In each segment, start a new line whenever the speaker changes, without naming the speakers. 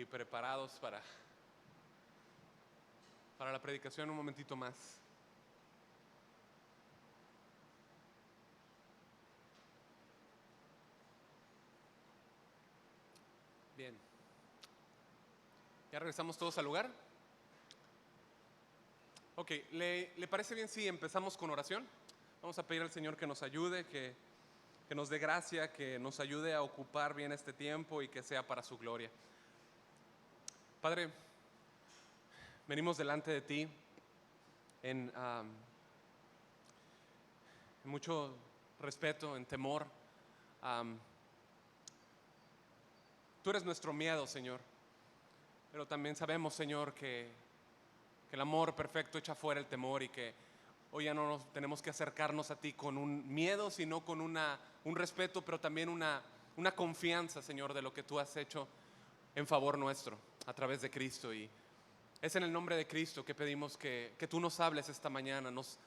y preparados para la predicación un momentito más. Bien. ¿Ya regresamos todos al lugar? Ok, ¿le parece bien si empezamos con oración? Vamos a pedir al Señor que nos ayude, que nos dé gracia, que nos ayude a ocupar bien este tiempo y que sea para su gloria. Padre, venimos delante de ti en mucho respeto, en temor. Tú eres nuestro miedo, Señor, pero también sabemos, Señor, que el amor perfecto echa fuera el temor y que hoy ya no nos tenemos que acercarnos a ti con un miedo, sino con un respeto, pero también una confianza, Señor, de lo que tú has hecho en favor nuestro a través de Cristo. Y es en el nombre de Cristo que pedimos que tú nos hables esta mañana. Nos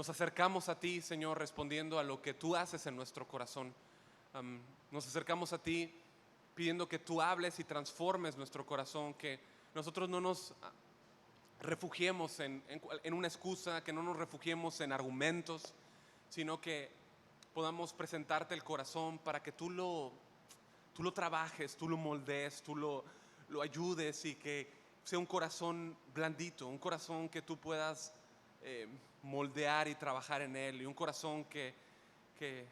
acercamos a ti, Señor, respondiendo a lo que tú haces en nuestro corazón. Nos acercamos a ti pidiendo que tú hables y transformes nuestro corazón, que nosotros no nos refugiemos en una excusa, que no nos refugiemos en argumentos, sino que podamos presentarte el corazón para que tú lo trabajes, tú lo moldees, tú lo ayudes y que sea un corazón blandito, un corazón que tú puedas moldear y trabajar en él, y un corazón que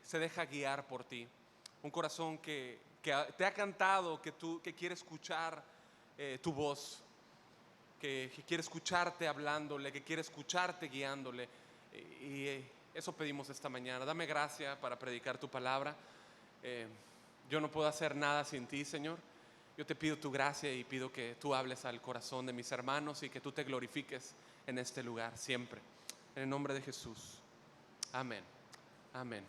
se deja guiar por ti, un corazón que te ha cantado, que quiere escuchar tu voz, que quiere escucharte hablándole, que quiere escucharte guiándole. Y eso pedimos esta mañana. Dame gracia para predicar tu palabra. Yo no puedo hacer nada sin ti, Señor. Yo te pido tu gracia y pido que tú hables al corazón de mis hermanos y que tú te glorifiques en este lugar siempre. En el nombre de Jesús. Amén. Amén.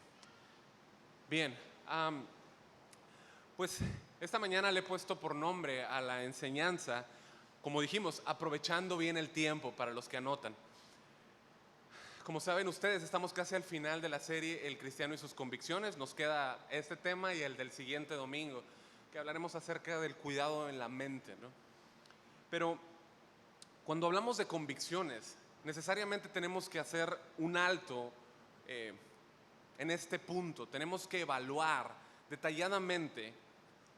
Bien. Pues esta mañana le he puesto por nombre a la enseñanza, como dijimos, aprovechando bien el tiempo, para los que anotan. Como saben ustedes, estamos casi al final de la serie El Cristiano y sus convicciones. Nos queda este tema y el del siguiente domingo, que hablaremos acerca del cuidado en la mente, ¿no? Pero cuando hablamos de convicciones, necesariamente tenemos que hacer un alto en este punto. Tenemos que evaluar detalladamente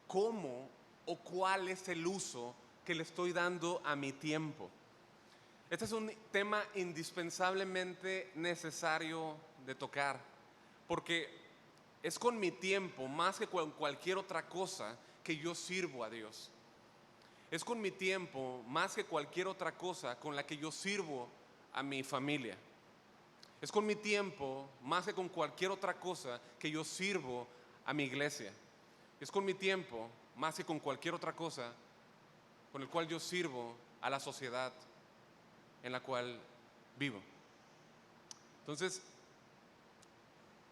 cómo o cuál es el uso que le estoy dando a mi tiempo. Este es un tema indispensablemente necesario de tocar, porque es con mi tiempo, más que con cualquier otra cosa, que yo sirvo a Dios. Es con mi tiempo, más que cualquier otra cosa, con la que yo sirvo a mi familia. Es con mi tiempo, más que con cualquier otra cosa, que yo sirvo a mi iglesia. Es con mi tiempo, más que con cualquier otra cosa, con el cual yo sirvo a la sociedad en la cual vivo. Entonces,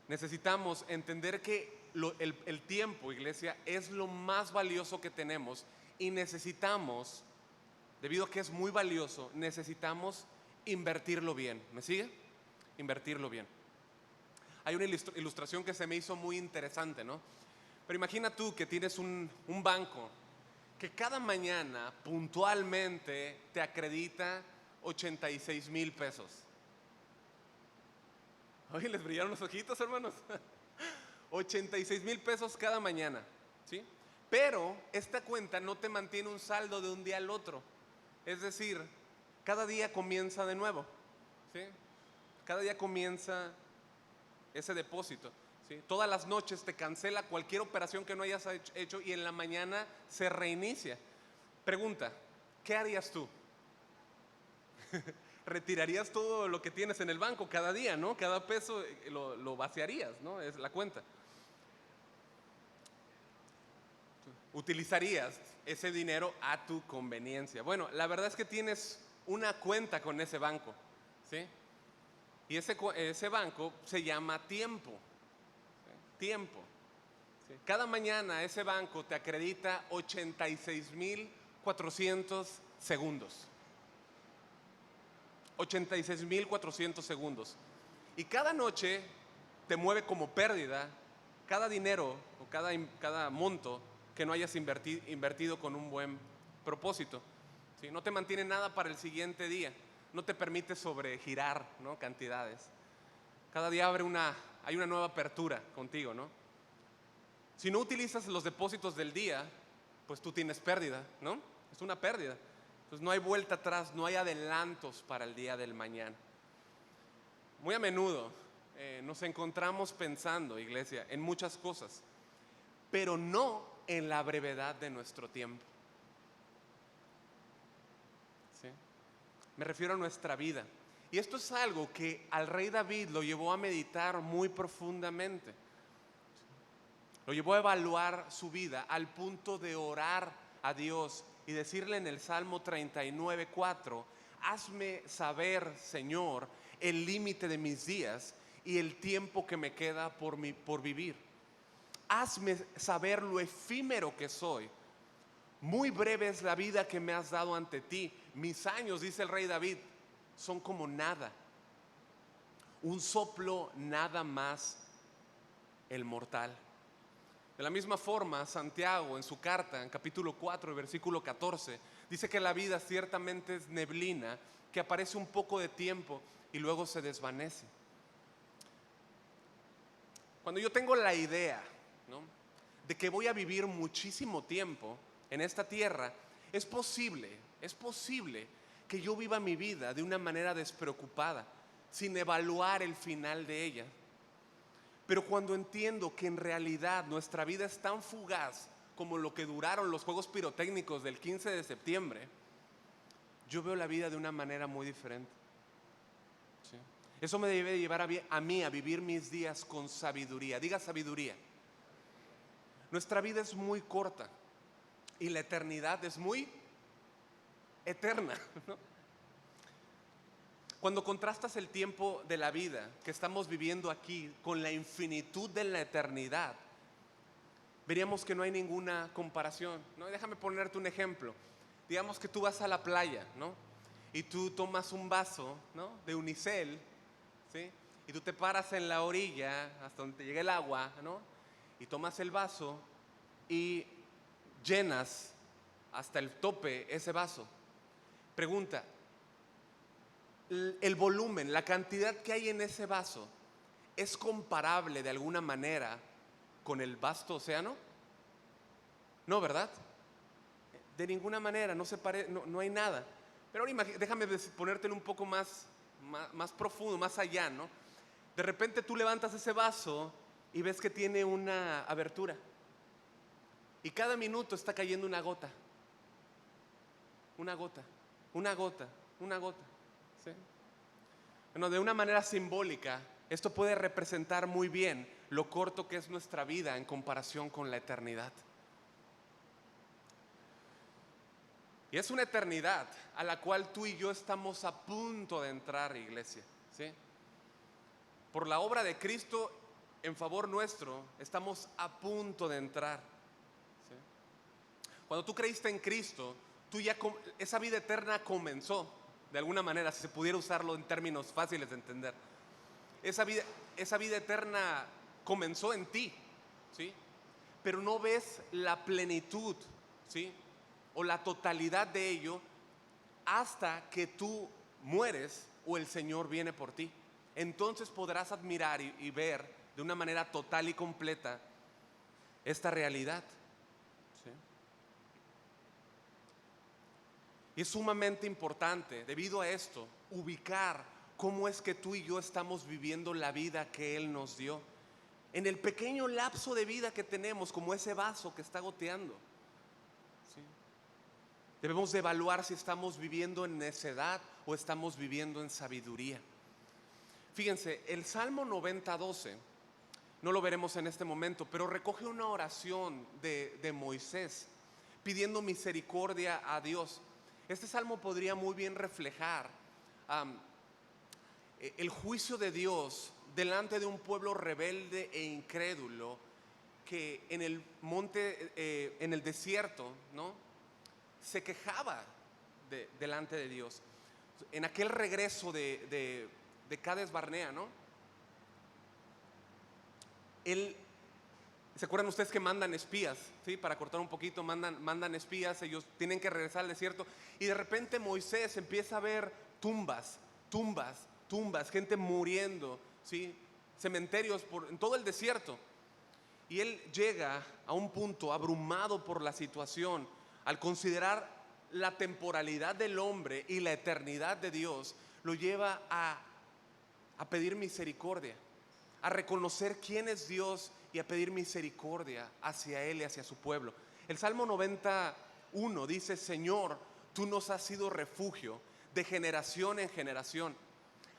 necesitamos entender que el tiempo, iglesia, es lo más valioso que tenemos, y necesitamos, debido a que es muy valioso, necesitamos invertirlo bien. ¿Me sigue? Invertirlo bien. Hay una ilustración que se me hizo muy interesante, ¿no? Pero imagina tú que tienes un banco que cada mañana puntualmente te acredita 86,000 pesos. Oye, les brillaron los ojitos, hermanos. 86,000 pesos cada mañana, ¿sí? Pero esta cuenta no te mantiene un saldo de un día al otro. Es decir, cada día comienza de nuevo, ¿sí? Cada día comienza ese depósito, ¿sí? Todas las noches te cancela cualquier operación que no hayas hecho y en la mañana se reinicia. Pregunta, ¿qué harías tú? Retirarías todo lo que tienes en el banco cada día, ¿no? Cada peso lo vaciarías, ¿no? Es la cuenta. Utilizarías ese dinero a tu conveniencia. Bueno, la verdad es que tienes una cuenta con ese banco, ¿sí? Y ese banco se llama tiempo, ¿sí? Tiempo, ¿sí? Cada mañana ese banco te acredita 86,400 segundos. 86,400 segundos. Y cada noche te mueve como pérdida cada dinero o cada monto que no hayas invertido con un buen propósito, ¿sí? No te mantiene nada para el siguiente día, no te permite sobregirar, ¿no?, cantidades. Cada día hay una nueva apertura contigo, ¿no? Si no utilizas los depósitos del día, pues tú tienes pérdida, ¿no? Es una pérdida. Entonces no hay vuelta atrás, no hay adelantos para el día del mañana. Muy a menudo nos encontramos pensando, iglesia, en muchas cosas, pero no en la brevedad de nuestro tiempo. ¿Sí? Me refiero a nuestra vida. Y esto es algo que al rey David lo llevó a meditar muy profundamente. Lo llevó a evaluar su vida al punto de orar a Dios y decirle en el Salmo 39:4, hazme saber, Señor, el límite de mis días y el tiempo que me queda por vivir. Hazme saber lo efímero que soy. Muy breve es la vida que me has dado ante ti. Mis años, dice el rey David, son como nada. Un soplo nada más el mortal. De la misma forma, Santiago en su carta, en capítulo 4, versículo 14, dice que la vida ciertamente es neblina, que aparece un poco de tiempo y luego se desvanece. Cuando yo tengo la idea, ¿no?, de que voy a vivir muchísimo tiempo en esta tierra, es posible que yo viva mi vida de una manera despreocupada, sin evaluar el final de ella. Pero cuando entiendo que en realidad nuestra vida es tan fugaz como lo que duraron los juegos pirotécnicos del 15 de septiembre, yo veo la vida de una manera muy diferente. ¿Sí? Eso me debe llevar a mí a vivir mis días con sabiduría. Diga sabiduría. Nuestra vida es muy corta y la eternidad es muy eterna, ¿no? Cuando contrastas el tiempo de la vida que estamos viviendo aquí con la infinitud de la eternidad, veríamos que no hay ninguna comparación, ¿no? Déjame ponerte un ejemplo. Digamos que tú vas a la playa, ¿no?, y tú tomas un vaso, ¿no?, de unicel, ¿sí?, y tú te paras en la orilla hasta donde te llegue el agua, ¿no?, y tomas el vaso y llenas hasta el tope ese vaso. Pregunta: el volumen, la cantidad que hay en ese vaso, ¿es comparable de alguna manera con el vasto océano? No, ¿verdad? De ninguna manera, no hay nada. Pero ahora déjame ponértelo un poco más profundo, más allá, ¿no? De repente tú levantas ese vaso y ves que tiene una abertura. Y cada minuto está cayendo una gota. Una gota, una gota, una gota. ¿Sí? Bueno, de una manera simbólica, esto puede representar muy bien lo corto que es nuestra vida en comparación con la eternidad. Y es una eternidad a la cual tú y yo estamos a punto de entrar, iglesia, ¿sí? Por la obra de Cristo en favor nuestro, estamos a punto de entrar, ¿sí? Cuando tú creíste en Cristo, esa vida eterna comenzó, de alguna manera, si se pudiera usarlo en términos fáciles de entender. Esa vida eterna comenzó en ti, ¿sí? Pero no ves la plenitud, ¿sí?, o la totalidad de ello hasta que tú mueres o el Señor viene por ti. Entonces podrás admirar y ver de una manera total y completa esta realidad, ¿sí? Y es sumamente importante, debido a esto, ubicar cómo es que tú y yo estamos viviendo la vida que Él nos dio. En el pequeño lapso de vida que tenemos, como ese vaso que está goteando, ¿sí? Debemos de evaluar si estamos viviendo en necedad o estamos viviendo en sabiduría. Fíjense, el Salmo 90:12, no lo veremos en este momento, pero recoge una oración de Moisés pidiendo misericordia a Dios. Este salmo podría muy bien reflejar el juicio de Dios delante de un pueblo rebelde e incrédulo que en el monte, en el desierto, ¿no?, se quejaba delante de Dios. En aquel regreso de Cades Barnea, ¿no?, él ¿Se acuerdan ustedes que mandan espías? ¿Sí? Para cortar un poquito, mandan espías, ellos tienen que regresar al desierto. Y de repente Moisés empieza a ver tumbas, gente muriendo, ¿sí? Cementerios en todo el desierto. Y él llega a un punto abrumado por la situación, al considerar la temporalidad del hombre y la eternidad de Dios, lo lleva a pedir misericordia, a reconocer quién es Dios y a pedir misericordia hacia Él y hacia su pueblo. El Salmo 91 dice: Señor, tú nos has sido refugio de generación en generación.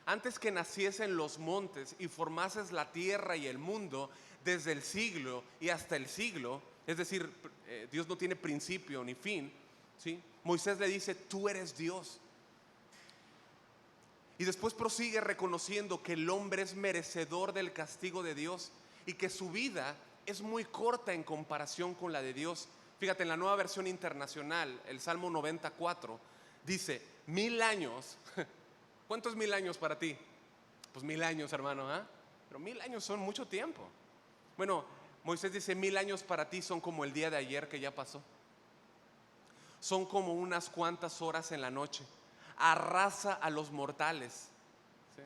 Antes que naciesen los montes y formases la tierra y el mundo, desde el siglo y hasta el siglo, es decir, Dios no tiene principio ni fin, ¿sí? Moisés le dice: tú eres Dios. Y después prosigue reconociendo que el hombre es merecedor del castigo de Dios y que su vida es muy corta en comparación con la de Dios. Fíjate, en la Nueva Versión Internacional, el Salmo 94 dice: 1000 años. ¿Cuánto es 1000 años para ti? Pues 1000 años, hermano, ¿eh? Pero 1000 años son mucho tiempo. Bueno, Moisés dice: 1000 años para ti son como el día de ayer que ya pasó. Son como unas cuantas horas en la noche. Arrasa a los mortales, ¿sí?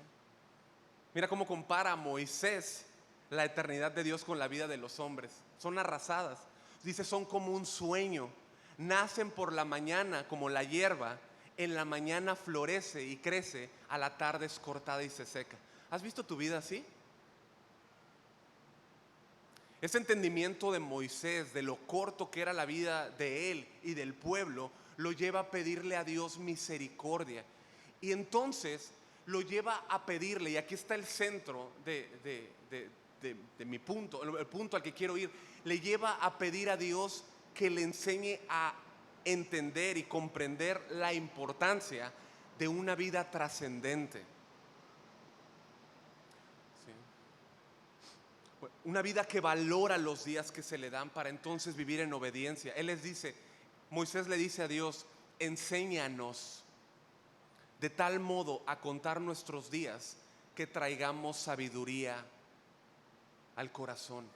Mira cómo compara a Moisés la eternidad de Dios con la vida de los hombres. Son arrasadas. Dice: son como un sueño. Nacen por la mañana como la hierba. En la mañana florece y crece, a la tarde es cortada y se seca. ¿Has visto tu vida así? Ese entendimiento de Moisés, de lo corto que era la vida de él y del pueblo, lo lleva a pedirle a Dios misericordia. Y entonces lo lleva a pedirle, y aquí está el centro de mi punto, el punto al que quiero ir. Le lleva a pedir a Dios que le enseñe a entender y comprender la importancia de una vida trascendente. Una vida que valora los días que se le dan para entonces vivir en obediencia. Moisés le dice a Dios: enséñanos de tal modo a contar nuestros días que traigamos sabiduría al corazón.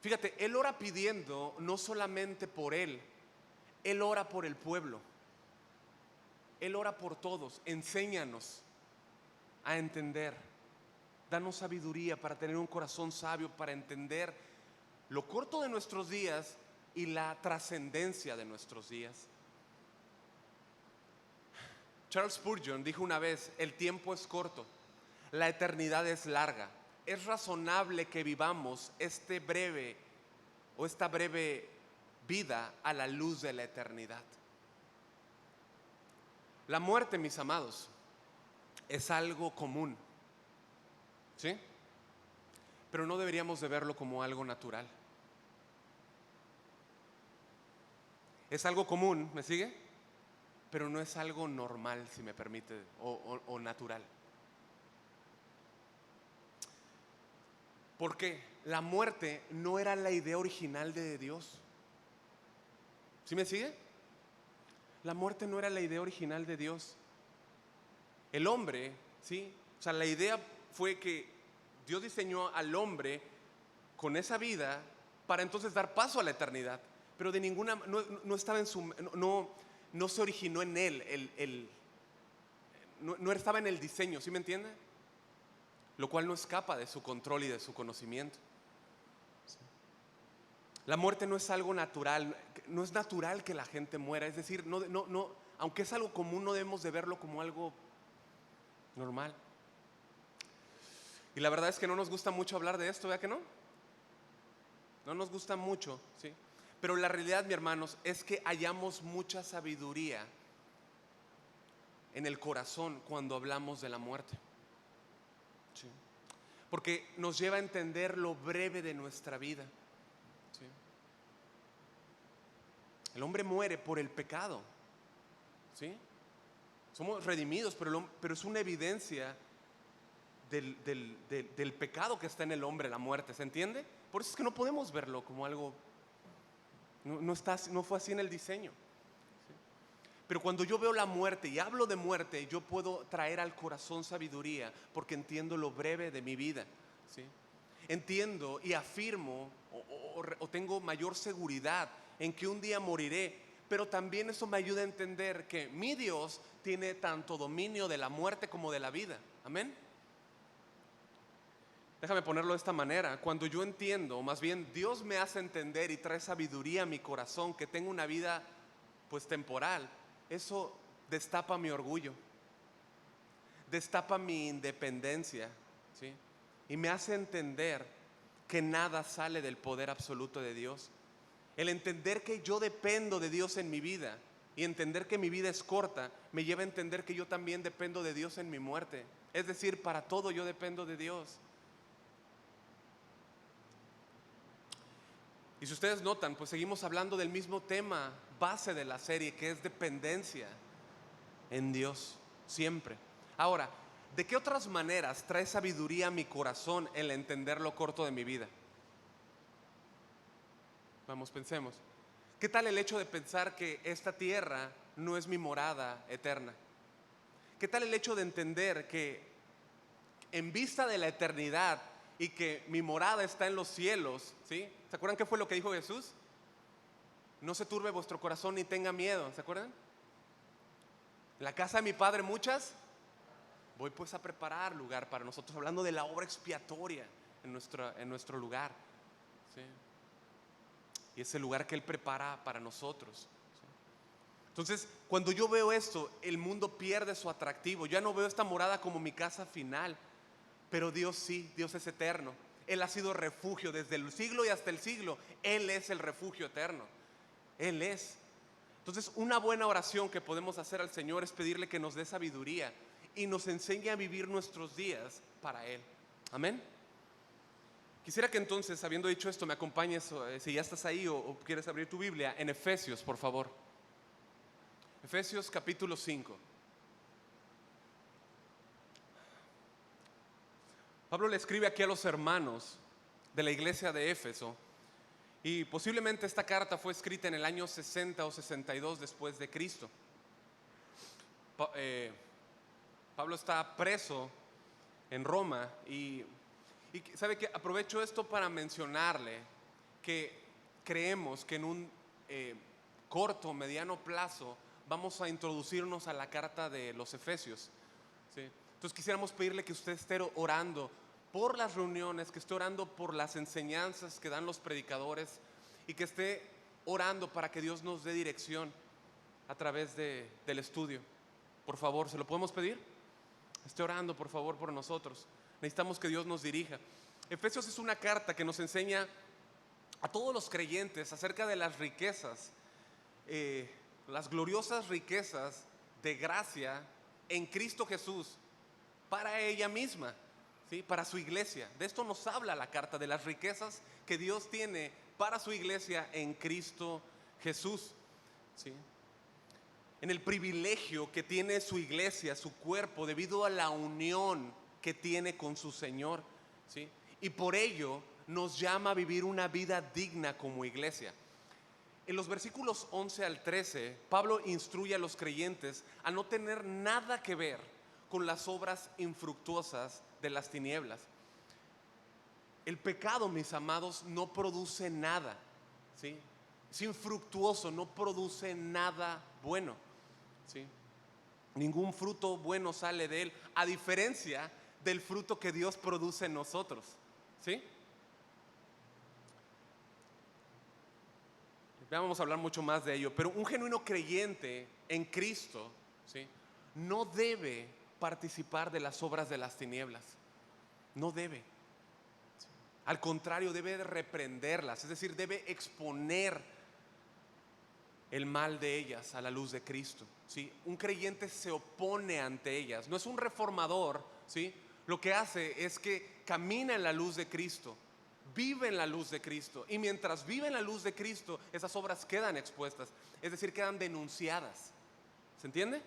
Fíjate, él ora pidiendo no solamente por él ora por el pueblo, él ora por todos. Enséñanos a entender. Danos sabiduría para tener un corazón sabio, para entender lo corto de nuestros días y la trascendencia de nuestros días. Charles Spurgeon dijo una vez: el tiempo es corto, la eternidad es larga. Es razonable que vivamos esta breve vida a la luz de la eternidad. La muerte, mis amados, es algo común, ¿sí? Pero no deberíamos de verlo como algo natural. Es algo común, ¿me sigue? Pero no es algo normal, si me permite, o natural. Porque la muerte no era la idea original de Dios. ¿Sí me sigue? La muerte no era la idea original de Dios. El hombre, ¿sí? O sea, la idea fue que Dios diseñó al hombre con esa vida para entonces dar paso a la eternidad. Pero de ninguna, no estaba en su, no se originó en él, no estaba en el diseño, ¿sí me entiende? Lo cual no escapa de su control y de su conocimiento. La muerte no es algo natural, no es natural que la gente muera. Es decir, aunque es algo común, no debemos de verlo como algo normal. Y la verdad es que no nos gusta mucho hablar de esto, ¿verdad que no? No nos gusta mucho, ¿sí? Pero la realidad, mis hermanos, es que hallamos mucha sabiduría en el corazón cuando hablamos de la muerte, ¿sí? Porque nos lleva a entender lo breve de nuestra vida, ¿sí? El hombre muere por el pecado, ¿sí? Somos redimidos, pero es una evidencia del pecado que está en el hombre, la muerte, ¿se entiende? Por eso es que no podemos verlo como algo, no fue así en el diseño, ¿sí? Pero cuando yo veo la muerte y hablo de muerte, yo puedo traer al corazón sabiduría porque entiendo lo breve de mi vida, ¿sí? entiendo y afirmo o tengo mayor seguridad en que un día moriré, pero también eso me ayuda a entender que mi Dios tiene tanto dominio de la muerte como de la vida. Amén. Déjame ponerlo de esta manera: cuando yo entiendo, o más bien Dios me hace entender y trae sabiduría a mi corazón que tengo una vida pues temporal, eso destapa mi orgullo, destapa mi independencia, ¿sí? Y me hace entender que nada sale del poder absoluto de Dios. El entender que yo dependo de Dios en mi vida y entender que mi vida es corta me lleva a entender que yo también dependo de Dios en mi muerte. Es decir, para todo yo dependo de Dios. Y si ustedes notan, pues seguimos hablando del mismo tema base de la serie, que es dependencia en Dios, siempre. Ahora, ¿de qué otras maneras trae sabiduría a mi corazón el entender lo corto de mi vida? Vamos, pensemos. ¿Qué tal el hecho de pensar que esta tierra no es mi morada eterna? ¿Qué tal el hecho de entender que en vista de la eternidad y que mi morada está en los cielos, ¿sí? ¿Se acuerdan qué fue lo que dijo Jesús? No se turbe vuestro corazón ni tenga miedo, ¿se acuerdan? En la casa de mi Padre muchas, voy pues a preparar lugar para nosotros, hablando de la obra expiatoria en nuestro lugar, ¿sí? Y ese lugar que Él prepara para nosotros, ¿sí? Entonces, cuando yo veo esto, el mundo pierde su atractivo. Ya no veo esta morada como mi casa final, pero Dios sí, Dios es eterno. Él ha sido refugio desde el siglo y hasta el siglo. Él es el refugio eterno. Él es. Entonces, una buena oración que podemos hacer al Señor es pedirle que nos dé sabiduría y nos enseñe a vivir nuestros días para Él. Amén. Quisiera que entonces, habiendo dicho esto, me acompañes, si ya estás ahí o quieres abrir tu Biblia, en Efesios, por favor. Efesios capítulo 5. Pablo le escribe aquí a los hermanos de la iglesia de Éfeso, y posiblemente esta carta fue escrita en el año 60 o 62 después de Cristo. Pablo está preso en Roma y sabe que aprovecho esto para mencionarle que creemos que en un corto o mediano plazo vamos a introducirnos a la carta de los Efesios, ¿sí? Entonces quisiéramos pedirle que usted esté orando por las reuniones, que esté orando por las enseñanzas que dan los predicadores y que esté orando para que Dios nos dé dirección a través del estudio. Por favor, ¿se lo podemos pedir? Esté orando, por favor, por nosotros. Necesitamos que Dios nos dirija. Efesios es una carta que nos enseña a todos los creyentes acerca de las riquezas, las gloriosas riquezas de gracia en Cristo Jesús para ella misma, ¿sí? Para su iglesia. De esto nos habla la carta, de las riquezas que Dios tiene para su iglesia en Cristo Jesús, ¿sí? En el privilegio que tiene su iglesia, su cuerpo, debido a la unión que tiene con su Señor, ¿sí? Y por ello nos llama a vivir una vida digna como iglesia. En los versículos 11 al 13, Pablo instruye a los creyentes a no tener nada que ver con las obras infructuosas de las tinieblas. El pecado, mis amados, no produce nada, ¿sí? Es infructuoso, no produce nada bueno, ¿sí? Ningún fruto bueno sale de él, a diferencia del fruto que Dios produce en nosotros, ¿sí? Ya vamos a hablar mucho más de ello, pero un genuino creyente en Cristo, ¿sí?, no debe participar de las obras de las tinieblas. No debe. Al contrario, debe reprenderlas, es decir, debe exponer el mal de ellas a la luz de Cristo, ¿sí? Un creyente se opone ante ellas, no es un reformador, ¿sí? Lo que hace es que camina en la luz de Cristo, vive en la luz de Cristo, y mientras vive en la luz de Cristo, esas obras quedan expuestas, es decir, quedan denunciadas. ¿Se entiende?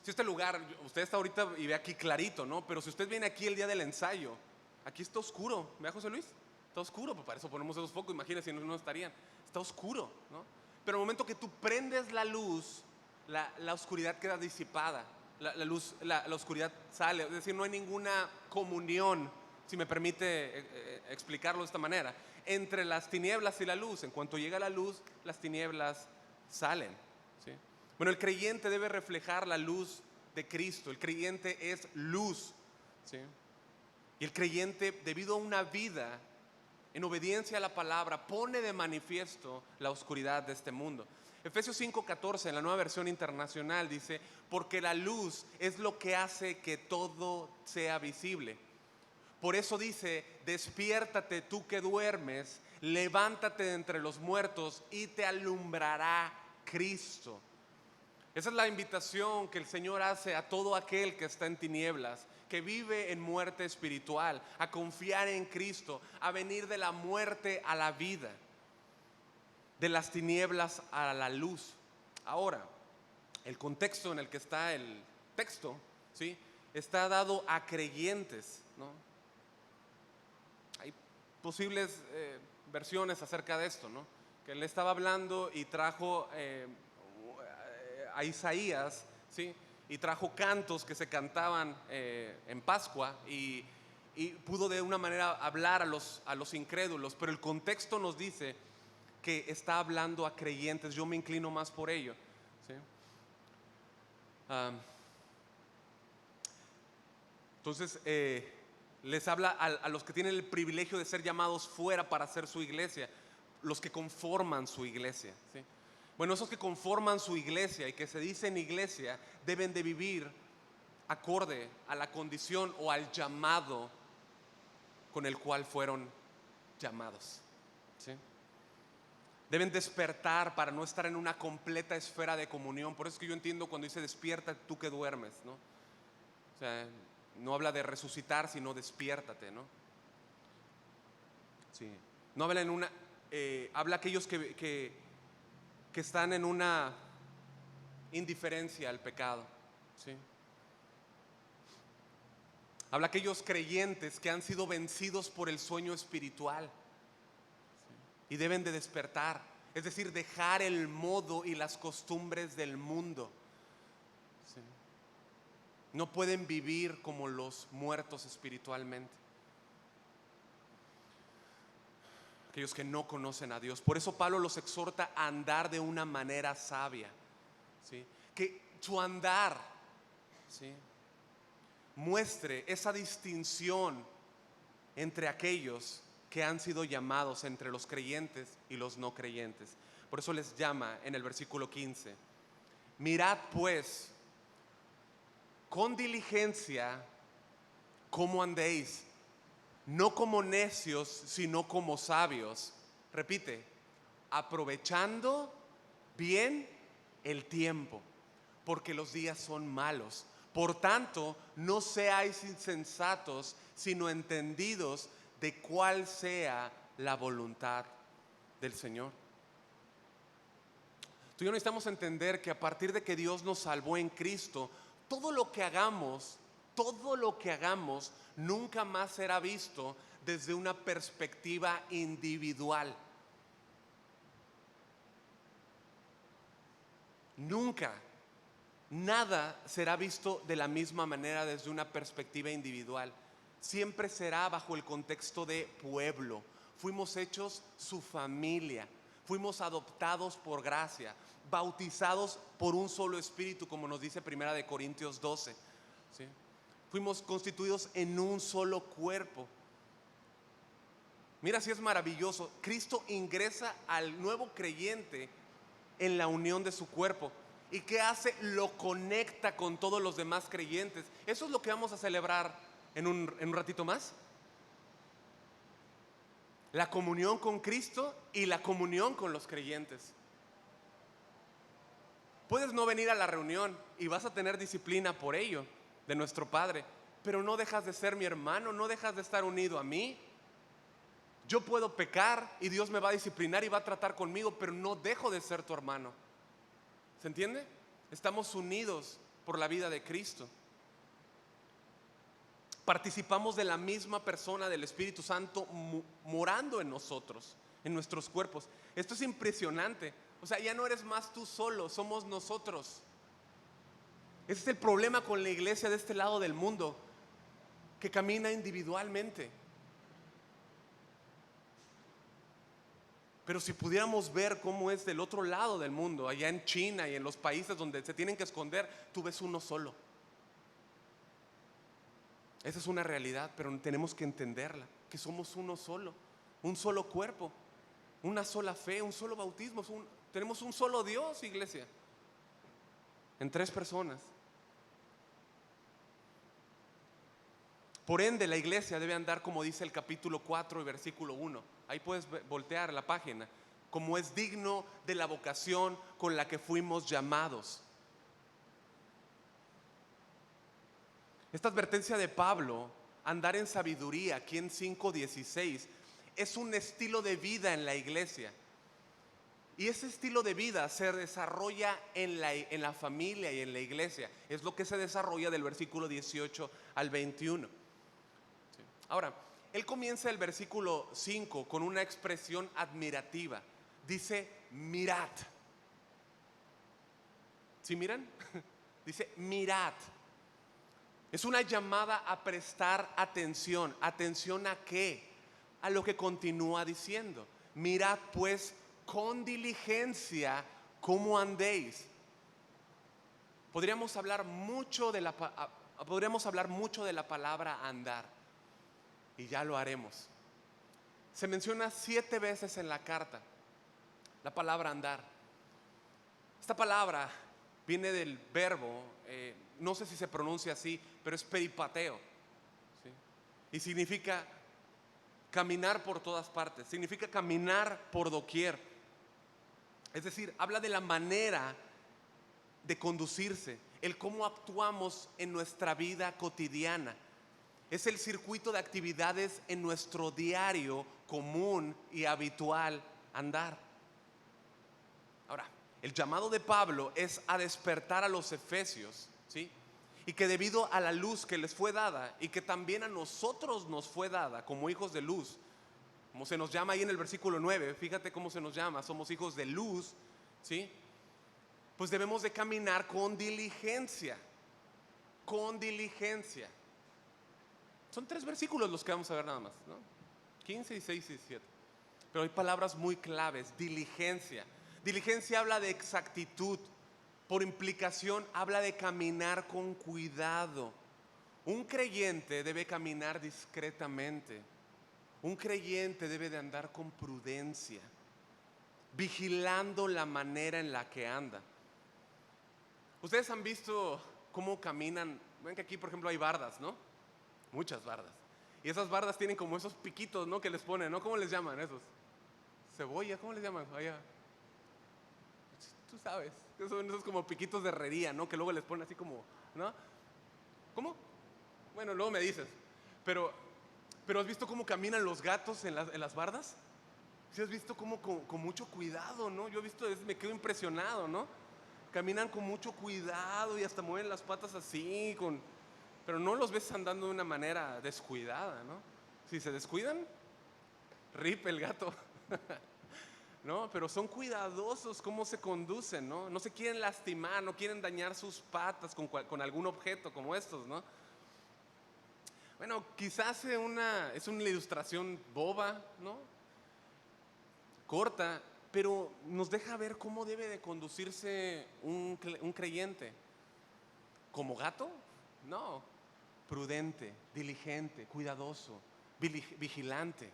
Si este lugar, usted está ahorita y ve aquí clarito, ¿no? Pero si usted viene aquí el día del ensayo, aquí está oscuro. ¿Vea, José Luis? Está oscuro, pues para eso ponemos esos focos, imagínese si no estarían. Está oscuro, ¿no? Pero el momento que tú prendes la luz, la oscuridad queda disipada. La oscuridad sale, es decir, no hay ninguna comunión si me permite explicarlo de esta manera, entre las tinieblas y la luz. En cuanto llega la luz, las tinieblas salen, ¿sí? Bueno, el creyente debe reflejar la luz de Cristo. El creyente es luz, ¿sí? Y el creyente, debido a una vida en obediencia a la palabra, pone de manifiesto la oscuridad de este mundo. Efesios 5:14 en la Nueva Versión Internacional dice: porque la luz es lo que hace que todo sea visible. Por eso dice: despiértate tú que duermes, levántate de entre los muertos y te alumbrará Cristo. Esa es la invitación que el Señor hace a todo aquel que está en tinieblas, que vive en muerte espiritual, a confiar en Cristo, a venir de la muerte a la vida, de las tinieblas a la luz. Ahora, el contexto en el que está el texto, ¿sí?, está dado a creyentes, ¿no? Hay posibles versiones acerca de esto, ¿no? Que él estaba hablando y trajo a Isaías, ¿sí?, y trajo cantos que se cantaban en Pascua y pudo de una manera hablar a los incrédulos, pero el contexto nos dice que está hablando a creyentes. Yo me inclino más por ello, ¿sí? Entonces les habla a los que tienen el privilegio de ser llamados fuera para hacer su iglesia, los que conforman su iglesia, ¿sí? Bueno, esos que conforman su iglesia y que se dicen iglesia deben de vivir acorde a la condición o al llamado con el cual fueron llamados, ¿sí? Deben despertar para no estar en una completa esfera de comunión. Por eso es que yo entiendo cuando dice despierta tú que duermes, ¿no? O sea, no habla de resucitar, sino despiértate, ¿no? Sí. No habla en una, habla aquellos que están en una indiferencia al pecado, ¿sí? Habla aquellos creyentes que han sido vencidos por el sueño espiritual, ¿sí?, y deben de despertar, es decir, dejar el modo y las costumbres del mundo, ¿sí? No pueden vivir como los muertos espiritualmente, aquellos que no conocen a Dios. Por eso Pablo los exhorta a andar de una manera sabia, ¿sí?, que su andar, ¿sí?, muestre esa distinción entre aquellos que han sido llamados, entre los creyentes y los no creyentes. Por eso les llama en el versículo 15: mirad pues con diligencia cómo andéis, no como necios, sino como sabios. Repite: aprovechando bien el tiempo, porque los días son malos. Por tanto, no seáis insensatos, sino entendidos de cuál sea la voluntad del Señor. Tú y yo necesitamos entender que a partir de que Dios nos salvó en Cristo, todo lo que hagamos, nunca más será visto desde una perspectiva individual. Nunca. Nada será visto de la misma manera desde una perspectiva individual. Siempre será bajo el contexto de pueblo. Fuimos hechos su familia. Fuimos adoptados por gracia, bautizados por un solo espíritu, como nos dice 1 Corintios 12, ¿sí? Fuimos constituidos en un solo cuerpo. Mira si es maravilloso. Cristo ingresa al nuevo creyente en la unión de su cuerpo. ¿Y qué hace? Lo conecta con todos los demás creyentes. Eso es lo que vamos a celebrar en un ratito más. La comunión con Cristo y la comunión con los creyentes. Puedes no venir a la reunión y vas a tener disciplina por ello de nuestro Padre, pero no dejas de ser mi hermano, no dejas de estar unido a mí. Yo puedo pecar y Dios me va a disciplinar y va a tratar conmigo, pero no dejo de ser tu hermano. ¿Se entiende? Estamos unidos por la vida de Cristo. Participamos de la misma persona del Espíritu Santo morando en nosotros, en nuestros cuerpos. Esto es impresionante. O sea, ya no eres más tú solo, somos nosotros. Ese es el problema con la iglesia de este lado del mundo, que camina individualmente. Pero si pudiéramos ver cómo es del otro lado del mundo, allá en China y en los países donde se tienen que esconder, tú ves uno solo. Esa es una realidad, pero tenemos que entenderla, que somos uno solo, un solo cuerpo, una sola fe, un solo bautismo, tenemos un solo Dios, iglesia, en 3 personas. Por ende, la iglesia debe andar como dice el capítulo 4 y versículo 1. Ahí puedes voltear la página. Como es digno de la vocación con la que fuimos llamados. Esta advertencia de Pablo, andar en sabiduría, aquí en 5:16, es un estilo de vida en la iglesia. Y ese estilo de vida se desarrolla en la familia y en la iglesia. Es lo que se desarrolla del versículo 18 al 21. Ahora, él comienza el versículo 5 con una expresión admirativa. Dice, mirad. ¿Sí miran? Dice, mirad. Es una llamada a prestar atención. ¿Atención a qué? A lo que continúa diciendo. Mirad pues con diligencia cómo andéis. Podríamos hablar mucho de la palabra andar. Y ya lo haremos. Se menciona 7 veces en la carta la palabra andar. Esta palabra viene del verbo, no sé si se pronuncia así, pero es peripateo, ¿sí? Y significa caminar por todas partes, significa caminar por doquier. Es decir, habla de la manera de conducirse, el cómo actuamos en nuestra vida cotidiana. Es el circuito de actividades en nuestro diario común y habitual andar. Ahora, el llamado de Pablo es a despertar a los efesios, ¿sí? Y que debido a la luz que les fue dada y que también a nosotros nos fue dada como hijos de luz, como se nos llama ahí en el versículo 9, fíjate cómo se nos llama, somos hijos de luz, ¿sí? Pues debemos de caminar con diligencia, con diligencia. Son 3 versículos los que vamos a ver nada más, ¿no? 15, 16 y 17. Pero hay palabras muy claves. Diligencia. Diligencia habla de exactitud. Por implicación habla de caminar con cuidado. Un creyente debe caminar discretamente. Un creyente debe de andar con prudencia, vigilando la manera en la que anda. Ustedes han visto cómo caminan. Ven que aquí por ejemplo hay bardas, ¿no? Muchas bardas. Y esas bardas tienen como esos piquitos, ¿no? Que les ponen, ¿no? ¿Cómo les llaman esos? Cebolla, ¿cómo les llaman? Allá. Tú sabes, que son esos como piquitos de herrería, ¿no? Que luego les ponen así como, ¿no? ¿Cómo? Bueno, luego me dices. Pero ¿has visto cómo caminan los gatos en las bardas? ¿Sí has visto cómo con mucho cuidado, ¿no? Yo he visto, me quedo impresionado, ¿no? Caminan con mucho cuidado y hasta mueven las patas así, pero no los ves andando de una manera descuidada, ¿no? Si se descuidan, rip el gato. No, pero son cuidadosos cómo se conducen, ¿no? No se quieren lastimar, no quieren dañar sus patas con algún objeto como estos, ¿no? Bueno, quizás es una ilustración boba, ¿no? Corta, pero nos deja ver cómo debe de conducirse un creyente. ¿Como gato? No, prudente, diligente, cuidadoso, vigilante,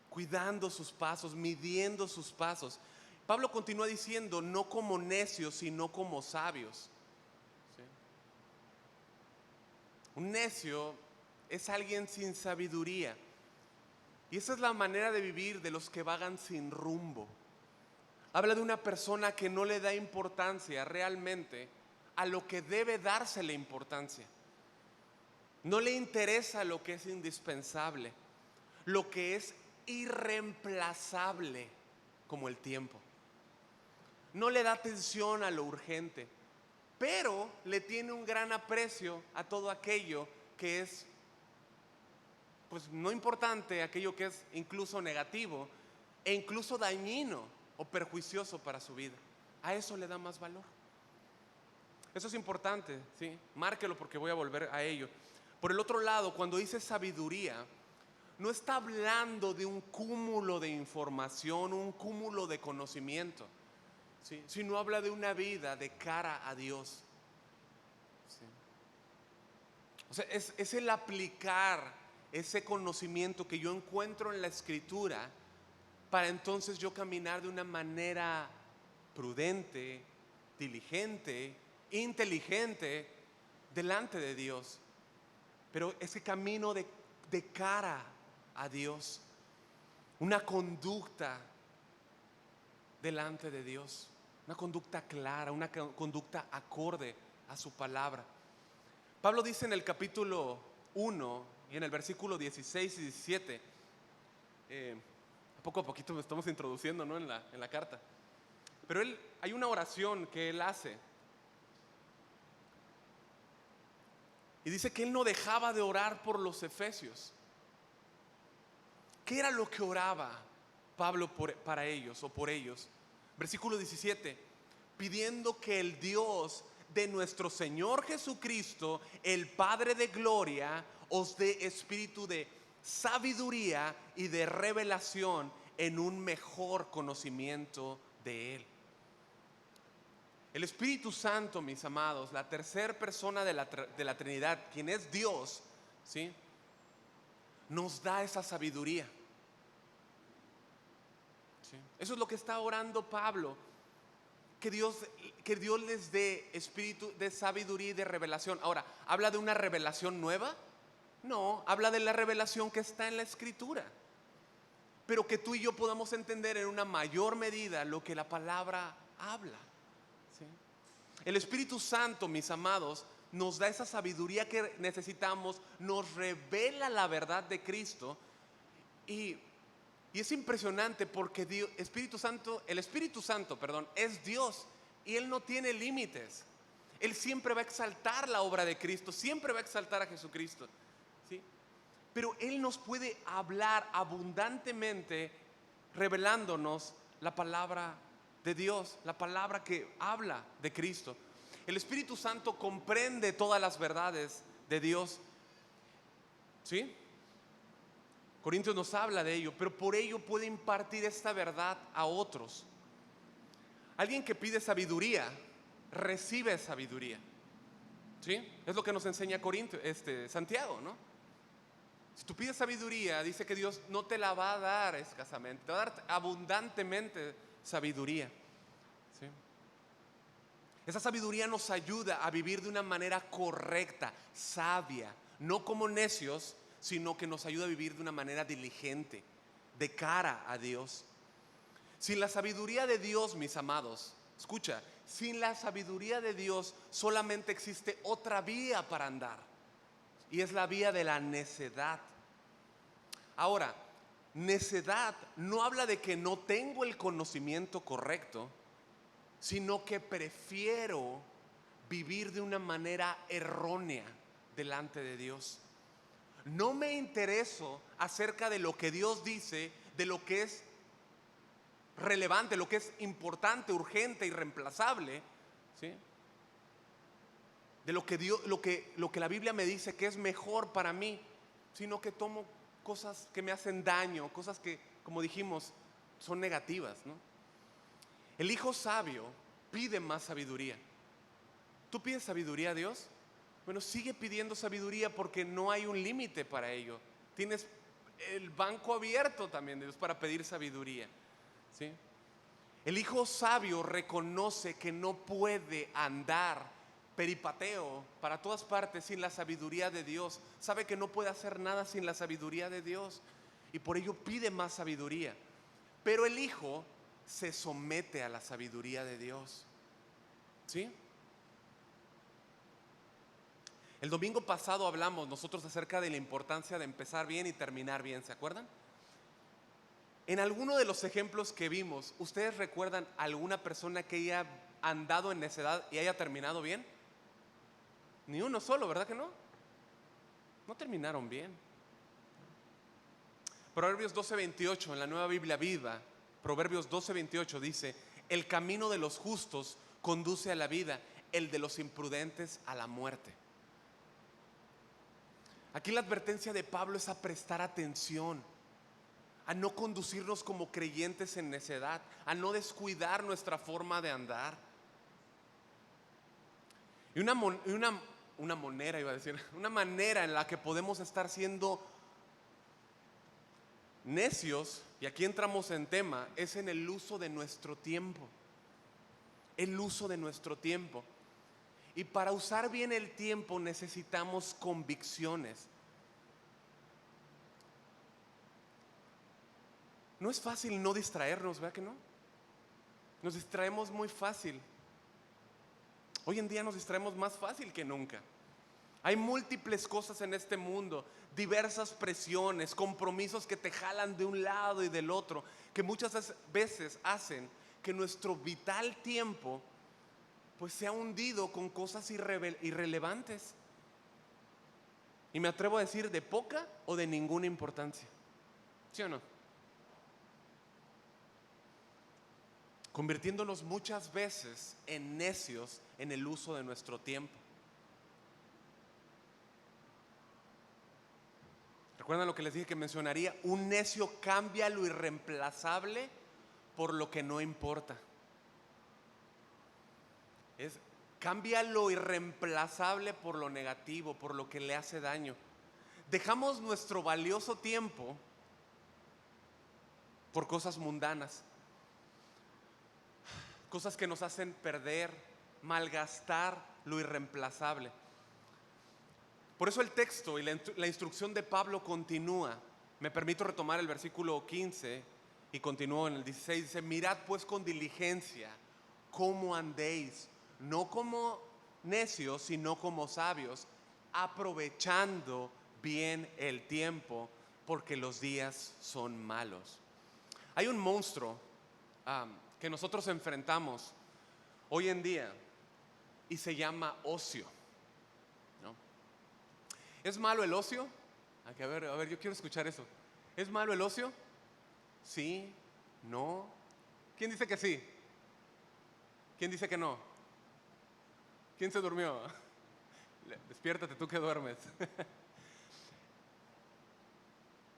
cuidando sus pasos, midiendo sus pasos. Pablo continúa diciendo, no como necios, sino como sabios. ¿Sí? Un necio es alguien sin sabiduría. Y esa es la manera de vivir de los que vagan sin rumbo. Habla de una persona que no le da importancia realmente a lo que debe dársele importancia. No le interesa lo que es indispensable, lo que es irreemplazable, como el tiempo. No le da atención a lo urgente, pero le tiene un gran aprecio a todo aquello que es, pues, no importante, aquello que es incluso negativo e incluso dañino o perjuicioso para su vida. A eso le da más valor. Eso es importante, ¿sí? Márquelo porque voy a volver a ello. Por el otro lado, cuando dice sabiduría, no está hablando de un cúmulo cúmulo de información, un cúmulo de conocimiento, ¿sí? Sino habla de una vida de cara a Dios, ¿sí? O sea, es el aplicar ese conocimiento que yo encuentro en la Escritura para entonces yo caminar de una manera prudente, diligente, inteligente delante de Dios. Pero ese camino de cara a Dios, una conducta delante de Dios, una conducta clara, una conducta acorde a su palabra. Pablo dice en el capítulo 1 y en el versículo 16 y 17, poco a poquito nos estamos introduciendo, ¿no?, en la carta. Pero hay una oración que él hace. Y dice que él no dejaba de orar por los efesios. ¿Qué era lo que oraba Pablo para ellos o por ellos? Versículo 17, pidiendo que el Dios de nuestro Señor Jesucristo, el Padre de gloria, os dé espíritu de sabiduría y de revelación en un mejor conocimiento de Él. El Espíritu Santo, mis amados, la tercera persona de la Trinidad, quien es Dios, ¿sí?, nos da esa sabiduría, ¿sí? Eso es lo que está orando Pablo, que Dios les dé espíritu de sabiduría y de revelación. Ahora, ¿habla de una revelación nueva? No, habla de la revelación que está en la Escritura, pero que tú y yo podamos entender en una mayor medida lo que la palabra habla, ¿sí? El Espíritu Santo, mis amados, nos da esa sabiduría que necesitamos, nos revela la verdad de Cristo. Y es impresionante porque el Espíritu Santo, es Dios y Él no tiene límites. Él siempre va a exaltar la obra de Cristo, siempre va a exaltar a Jesucristo, ¿sí? Pero Él nos puede hablar abundantemente revelándonos la palabra de Dios, la palabra que habla de Cristo. El Espíritu Santo comprende todas las verdades de Dios, ¿sí? Corintios nos habla de ello, pero por ello puede impartir esta verdad a otros. Alguien que pide sabiduría, recibe sabiduría, ¿sí? Es lo que nos enseña Santiago, ¿no? Si tú pides sabiduría, dice que Dios no te la va a dar escasamente, te va a dar abundantemente sabiduría, ¿sí? Esa sabiduría nos ayuda a vivir de una manera correcta, sabia, no como necios, sino que nos ayuda a vivir de una manera diligente, de cara a Dios. Sin la sabiduría de Dios, mis amados, escucha, sin la sabiduría de Dios solamente existe otra vía para andar, y es la vía de la necedad. Ahora, necedad no habla de que no tengo el conocimiento correcto, sino que prefiero vivir de una manera errónea delante de Dios. No me intereso acerca de lo que Dios dice, de lo que es relevante, lo que es importante, urgente, irreemplazable, ¿sí?, de lo que la Biblia me dice que es mejor para mí, sino que tomo cosas que me hacen daño, cosas que, como dijimos, son negativas, ¿no? El hijo sabio pide más sabiduría. ¿Tú pides sabiduría a Dios? Bueno, sigue pidiendo sabiduría porque no hay un límite para ello. Tienes el banco abierto también de Dios para pedir sabiduría, ¿sí? El hijo sabio reconoce que no puede andar peripateo para todas partes sin la sabiduría de Dios. Sabe que no puede hacer nada sin la sabiduría de Dios y por ello pide más sabiduría. Pero el hijo se somete a la sabiduría de Dios, ¿sí? El domingo pasado hablamos nosotros acerca de la importancia de empezar bien y terminar bien, ¿se acuerdan? En alguno de los ejemplos que vimos, ¿ustedes recuerdan alguna persona que haya andado en necedad y haya terminado bien? Ni uno solo, ¿verdad que no? No terminaron bien. Proverbios 12:28 en la Nueva Biblia Viva, Proverbios 12:28 dice: el camino de los justos conduce a la vida, el de los imprudentes a la muerte. Aquí la advertencia de Pablo es a prestar atención a no conducirnos como creyentes en necedad, a no descuidar nuestra forma de andar. Y una manera en la que podemos estar siendo necios, y aquí entramos en tema, es en el uso de nuestro tiempo. El uso de nuestro tiempo. Y para usar bien el tiempo necesitamos convicciones. No es fácil no distraernos, ¿verdad que no? Nos distraemos muy fácil. Hoy en día nos distraemos más fácil que nunca. Hay múltiples cosas en este mundo, diversas presiones, compromisos que te jalan de un lado y del otro, que muchas veces hacen que nuestro vital tiempo pues sea hundido con cosas irrelevantes. Y me atrevo a decir de poca o de ninguna importancia. ¿Sí o no? Convirtiéndonos muchas veces en necios en el uso de nuestro tiempo. ¿Recuerdan lo que les dije que mencionaría? Un necio cambia lo irreemplazable por lo que no importa. Cambia lo irreemplazable por lo negativo, por lo que le hace daño. Dejamos nuestro valioso tiempo por cosas mundanas, cosas que nos hacen perder, malgastar lo irreemplazable. Por eso el texto y la instrucción de Pablo continúa. Me permito retomar el versículo 15 y continúo en el 16. Dice: mirad pues con diligencia cómo andéis, no como necios, sino como sabios, aprovechando bien el tiempo, porque los días son malos. Hay un monstruo que nosotros enfrentamos hoy en día y se llama ocio, ¿no? ¿Es malo el ocio? A ver, yo quiero escuchar eso. ¿Es malo el ocio? ¿Sí? ¿No? ¿Quién dice que sí? ¿Quién dice que no? ¿Quién se durmió? Despiértate tú que duermes.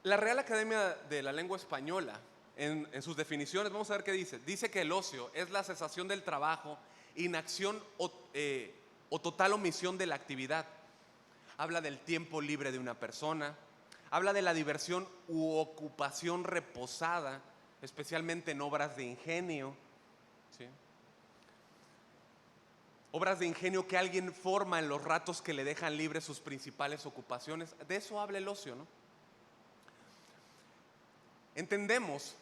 La Real Academia de la Lengua Española, en sus definiciones, vamos a ver qué dice. Dice que el ocio es la cesación del trabajo, inacción o total omisión de la actividad. Habla del tiempo libre de una persona, habla de la diversión u ocupación reposada, especialmente en obras de ingenio, ¿sí? Obras de ingenio que alguien forma en los ratos que le dejan libres sus principales ocupaciones. De eso habla el ocio, ¿no? Entendemos,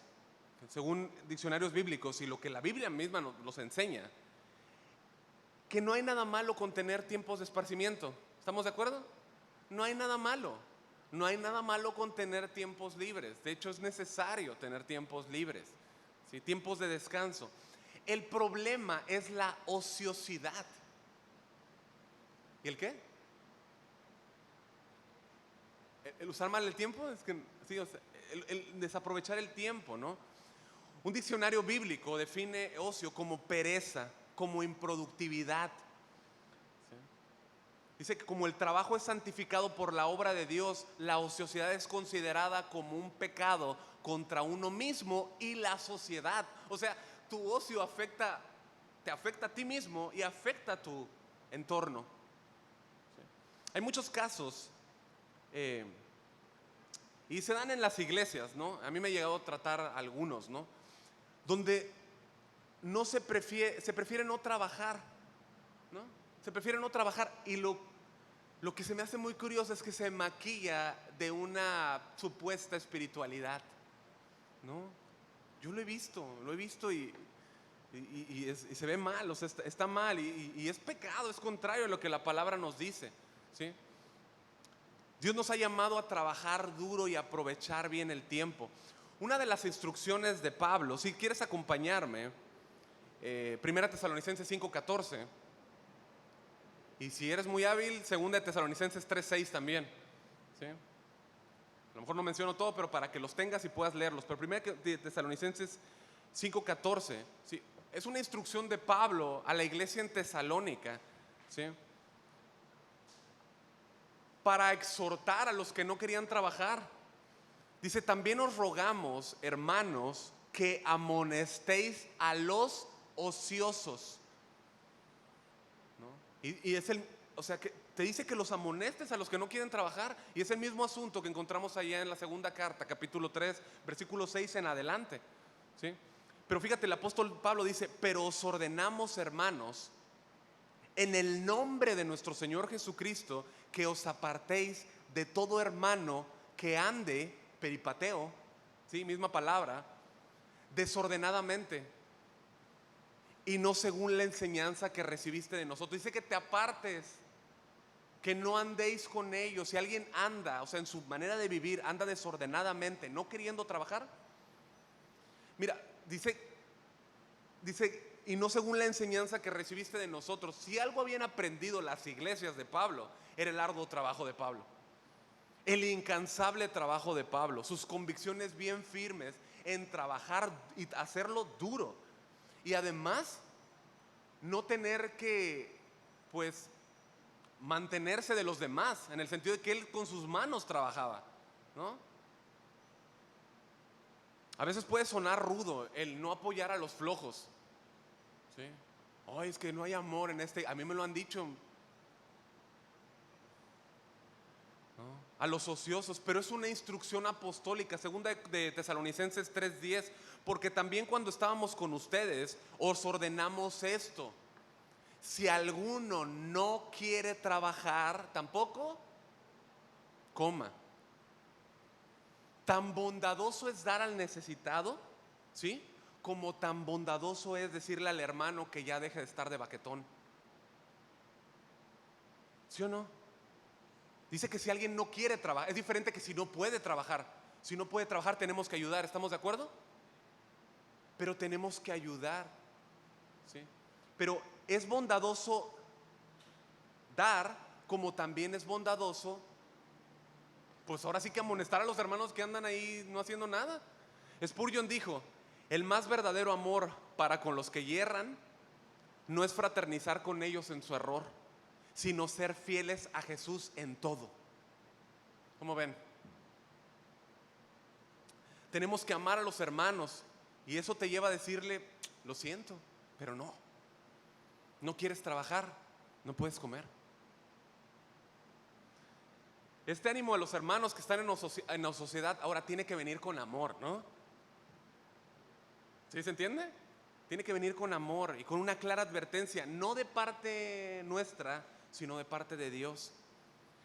según diccionarios bíblicos y lo que la Biblia misma nos enseña, que no hay nada malo con tener tiempos de esparcimiento. ¿Estamos de acuerdo? No hay nada malo. No hay nada malo con tener tiempos libres. De hecho, es necesario tener tiempos libres, ¿sí? Tiempos de descanso. El problema es la ociosidad. ¿Y el qué? ¿El usar mal el tiempo? Es que, sí, o sea, el desaprovechar el tiempo, ¿no? Un diccionario bíblico define ocio como pereza, como improductividad. ¿Sí? Dice que como el trabajo es santificado por la obra de Dios, la ociosidad es considerada como un pecado contra uno mismo y la sociedad. O sea, tu ocio te afecta a ti mismo y afecta a tu entorno. ¿Sí? Hay muchos casos y se dan en las iglesias, ¿no? A mí me ha llegado a tratar algunos, ¿no? Donde se prefiere no trabajar, ¿no? Se prefiere no trabajar y lo que se me hace muy curioso es que se maquilla de una supuesta espiritualidad, ¿no? Yo lo he visto y se ve mal, o sea, está mal y es pecado, es contrario a lo que la palabra nos dice, ¿sí? Dios nos ha llamado a trabajar duro y aprovechar bien el tiempo. Una de las instrucciones de Pablo, si quieres acompañarme, 1 Tesalonicenses 5:14, y si eres muy hábil, 2 Tesalonicenses 3:6 también, ¿sí? A lo mejor no menciono todo, pero para que los tengas y puedas leerlos. Pero 1 Tesalonicenses 5:14, ¿sí? Es una instrucción de Pablo a la iglesia en Tesalónica, ¿sí? Para exhortar a los que no querían trabajar. Dice, también os rogamos, hermanos, que amonestéis a los ociosos, ¿no? Y es o sea, que te dice que los amonestes a los que no quieren trabajar. Y es el mismo asunto que encontramos allá en la segunda carta, capítulo 3, versículo 6 en adelante, ¿sí? Pero fíjate, el apóstol Pablo dice, pero os ordenamos, hermanos, en el nombre de nuestro Señor Jesucristo, que os apartéis de todo hermano que ande, peripateo, ¿sí? Misma palabra, desordenadamente y no según la enseñanza que recibiste de nosotros. Dice que te apartes, que no andéis con ellos. Si alguien anda, o sea, en su manera de vivir, anda desordenadamente, no queriendo trabajar. Mira, dice, y no según la enseñanza que recibiste de nosotros. Si algo habían aprendido las iglesias de Pablo, era el arduo trabajo de Pablo, el incansable trabajo de Pablo, sus convicciones bien firmes en trabajar y hacerlo duro. Y además, no tener que, pues, mantenerse de los demás, en el sentido de que él con sus manos trabajaba, ¿no? A veces puede sonar rudo el no apoyar a los flojos, ¿sí? Oh, es que no hay amor en a mí me lo han dicho, ¿no? A los ociosos, pero es una instrucción apostólica, segunda de Tesalonicenses 3:10, porque también cuando estábamos con ustedes os ordenamos esto: si alguno no quiere trabajar, tampoco coma. Tan bondadoso es dar al necesitado, ¿sí? Como tan bondadoso es decirle al hermano que ya deje de estar de baquetón. ¿Sí o no? Dice que si alguien no quiere trabajar, es diferente que si no puede trabajar. Si no puede trabajar, tenemos que ayudar, ¿estamos de acuerdo? Pero tenemos que ayudar, ¿sí? Pero es bondadoso dar, como también es bondadoso, pues ahora sí que amonestar a los hermanos que andan ahí no haciendo nada. Spurgeon dijo, el más verdadero amor para con los que yerran no es fraternizar con ellos en su error, sino ser fieles a Jesús en todo. ¿Cómo ven? Tenemos que amar a los hermanos, y eso te lleva a decirle, lo siento, pero no quieres trabajar, no puedes comer. Este ánimo a los hermanos que están en la sociedad ahora tiene que venir con amor, ¿no? ¿Sí se entiende? Tiene que venir con amor y con una clara advertencia, no de parte nuestra, sino de parte de Dios.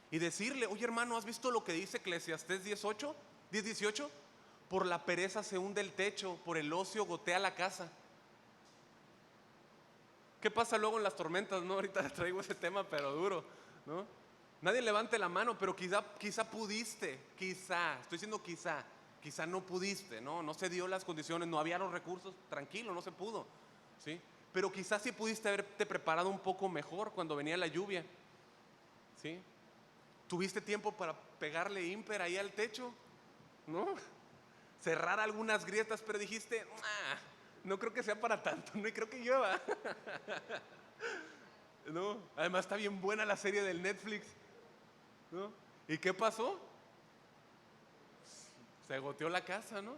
Y decirle, oye hermano, ¿has visto lo que dice Eclesiastés 10:18? Por la pereza se hunde el techo, por el ocio gotea la casa. ¿Qué pasa luego en las tormentas, no? Ahorita traigo ese tema, pero duro, ¿no? Nadie levante la mano, pero quizá pudiste, estoy diciendo quizá no pudiste, ¿no? No se dio las condiciones, no había los recursos, tranquilo, no se pudo, ¿sí? Pero quizás sí pudiste haberte preparado un poco mejor cuando venía la lluvia, ¿sí? ¿Tuviste tiempo para pegarle ímper ahí al techo? ¿No? Cerrar algunas grietas, pero dijiste, no creo que sea para tanto, no creo que llueva. ¿No? Además está bien buena la serie del Netflix, ¿no? ¿Y qué pasó? Se goteó la casa, ¿no?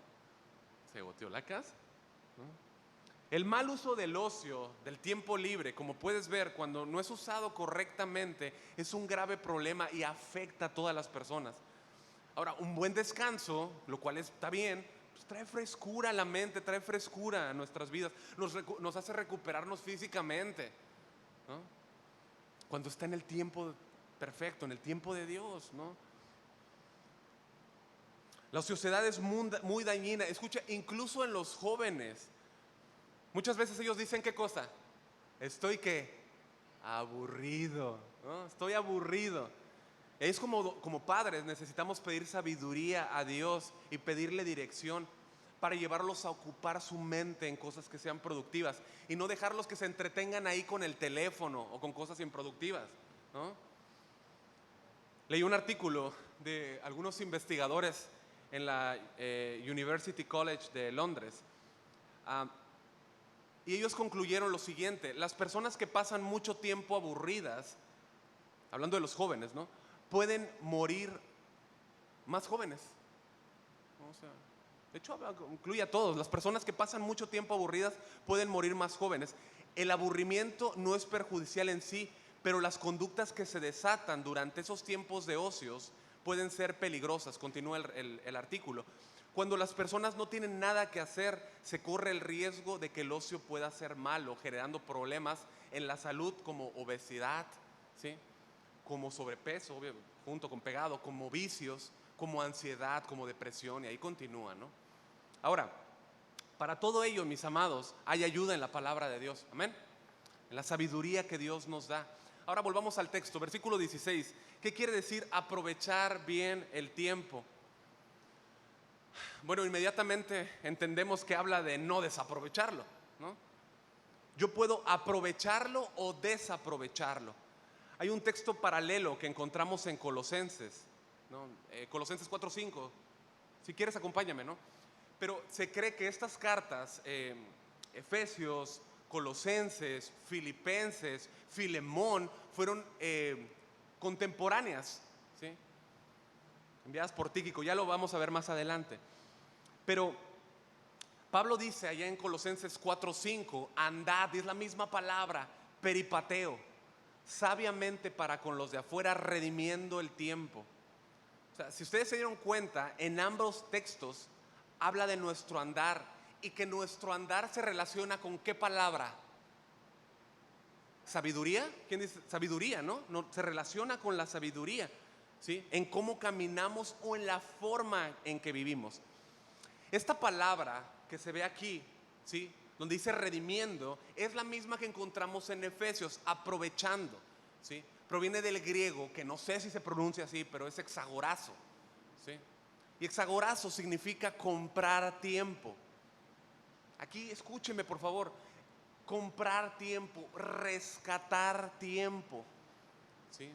Se goteó la casa, ¿no? El mal uso del ocio, del tiempo libre, como puedes ver, cuando no es usado correctamente, es un grave problema y afecta a todas las personas. Ahora, un buen descanso, lo cual está bien, pues trae frescura a la mente, trae frescura a nuestras vidas, nos hace recuperarnos físicamente, ¿no? Cuando está en el tiempo perfecto, en el tiempo de Dios, ¿no? La sociedad es muy dañina. Escucha, incluso en los jóvenes, muchas veces ellos dicen, ¿qué cosa? Estoy aburrido, ¿no? Estoy aburrido. Es como padres necesitamos pedir sabiduría a Dios y pedirle dirección para llevarlos a ocupar su mente en cosas que sean productivas y no dejarlos que se entretengan ahí con el teléfono o con cosas improductivas, ¿no? Leí un artículo de algunos investigadores en la University College de Londres, y ellos concluyeron lo siguiente: las personas que pasan mucho tiempo aburridas, hablando de los jóvenes, ¿no?, pueden morir más jóvenes. ¿no? O sea, de hecho, incluye a todos. Las personas que pasan mucho tiempo aburridas pueden morir más jóvenes. El aburrimiento no es perjudicial en sí, pero las conductas que se desatan durante esos tiempos de ocios pueden ser peligrosas. Continúa el artículo. Cuando las personas no tienen nada que hacer, se corre el riesgo de que el ocio pueda ser malo, generando problemas en la salud como obesidad, ¿sí? Como sobrepeso, junto con pegado, como vicios, como ansiedad, como depresión, y ahí continúa, ¿no? Ahora, para todo ello, mis amados, hay ayuda en la palabra de Dios, amén, en la sabiduría que Dios nos da. Ahora volvamos al texto, versículo 16. ¿Qué quiere decir aprovechar bien el tiempo? Bueno, inmediatamente entendemos que habla de no desaprovecharlo, ¿no? Yo puedo aprovecharlo o desaprovecharlo. Hay un texto paralelo que encontramos en Colosenses, ¿no? Colosenses 4:5. Si quieres, acompáñame, ¿no? Pero se cree que estas cartas, Efesios, Colosenses, Filipenses, Filemón, fueron contemporáneas, ¿sí? Enviadas por Tíquico, ya lo vamos a ver más adelante. Pero Pablo dice allá en Colosenses 4:5, andad, es la misma palabra, peripateo, sabiamente para con los de afuera, redimiendo el tiempo. O sea, si ustedes se dieron cuenta, en ambos textos habla de nuestro andar, y que nuestro andar se relaciona con ¿qué palabra? ¿Sabiduría? ¿Quién dice? Sabiduría, ¿no? No, se relaciona con la sabiduría, ¿sí? En cómo caminamos o en la forma en que vivimos. Esta palabra que se ve aquí, ¿sí?, donde dice redimiendo, es la misma que encontramos en Efesios, aprovechando, ¿sí? Proviene del griego, que no sé si se pronuncia así, pero es exagorazo, ¿sí? Y exagorazo significa comprar tiempo. Aquí escúcheme, por favor. Comprar tiempo, rescatar tiempo, ¿sí?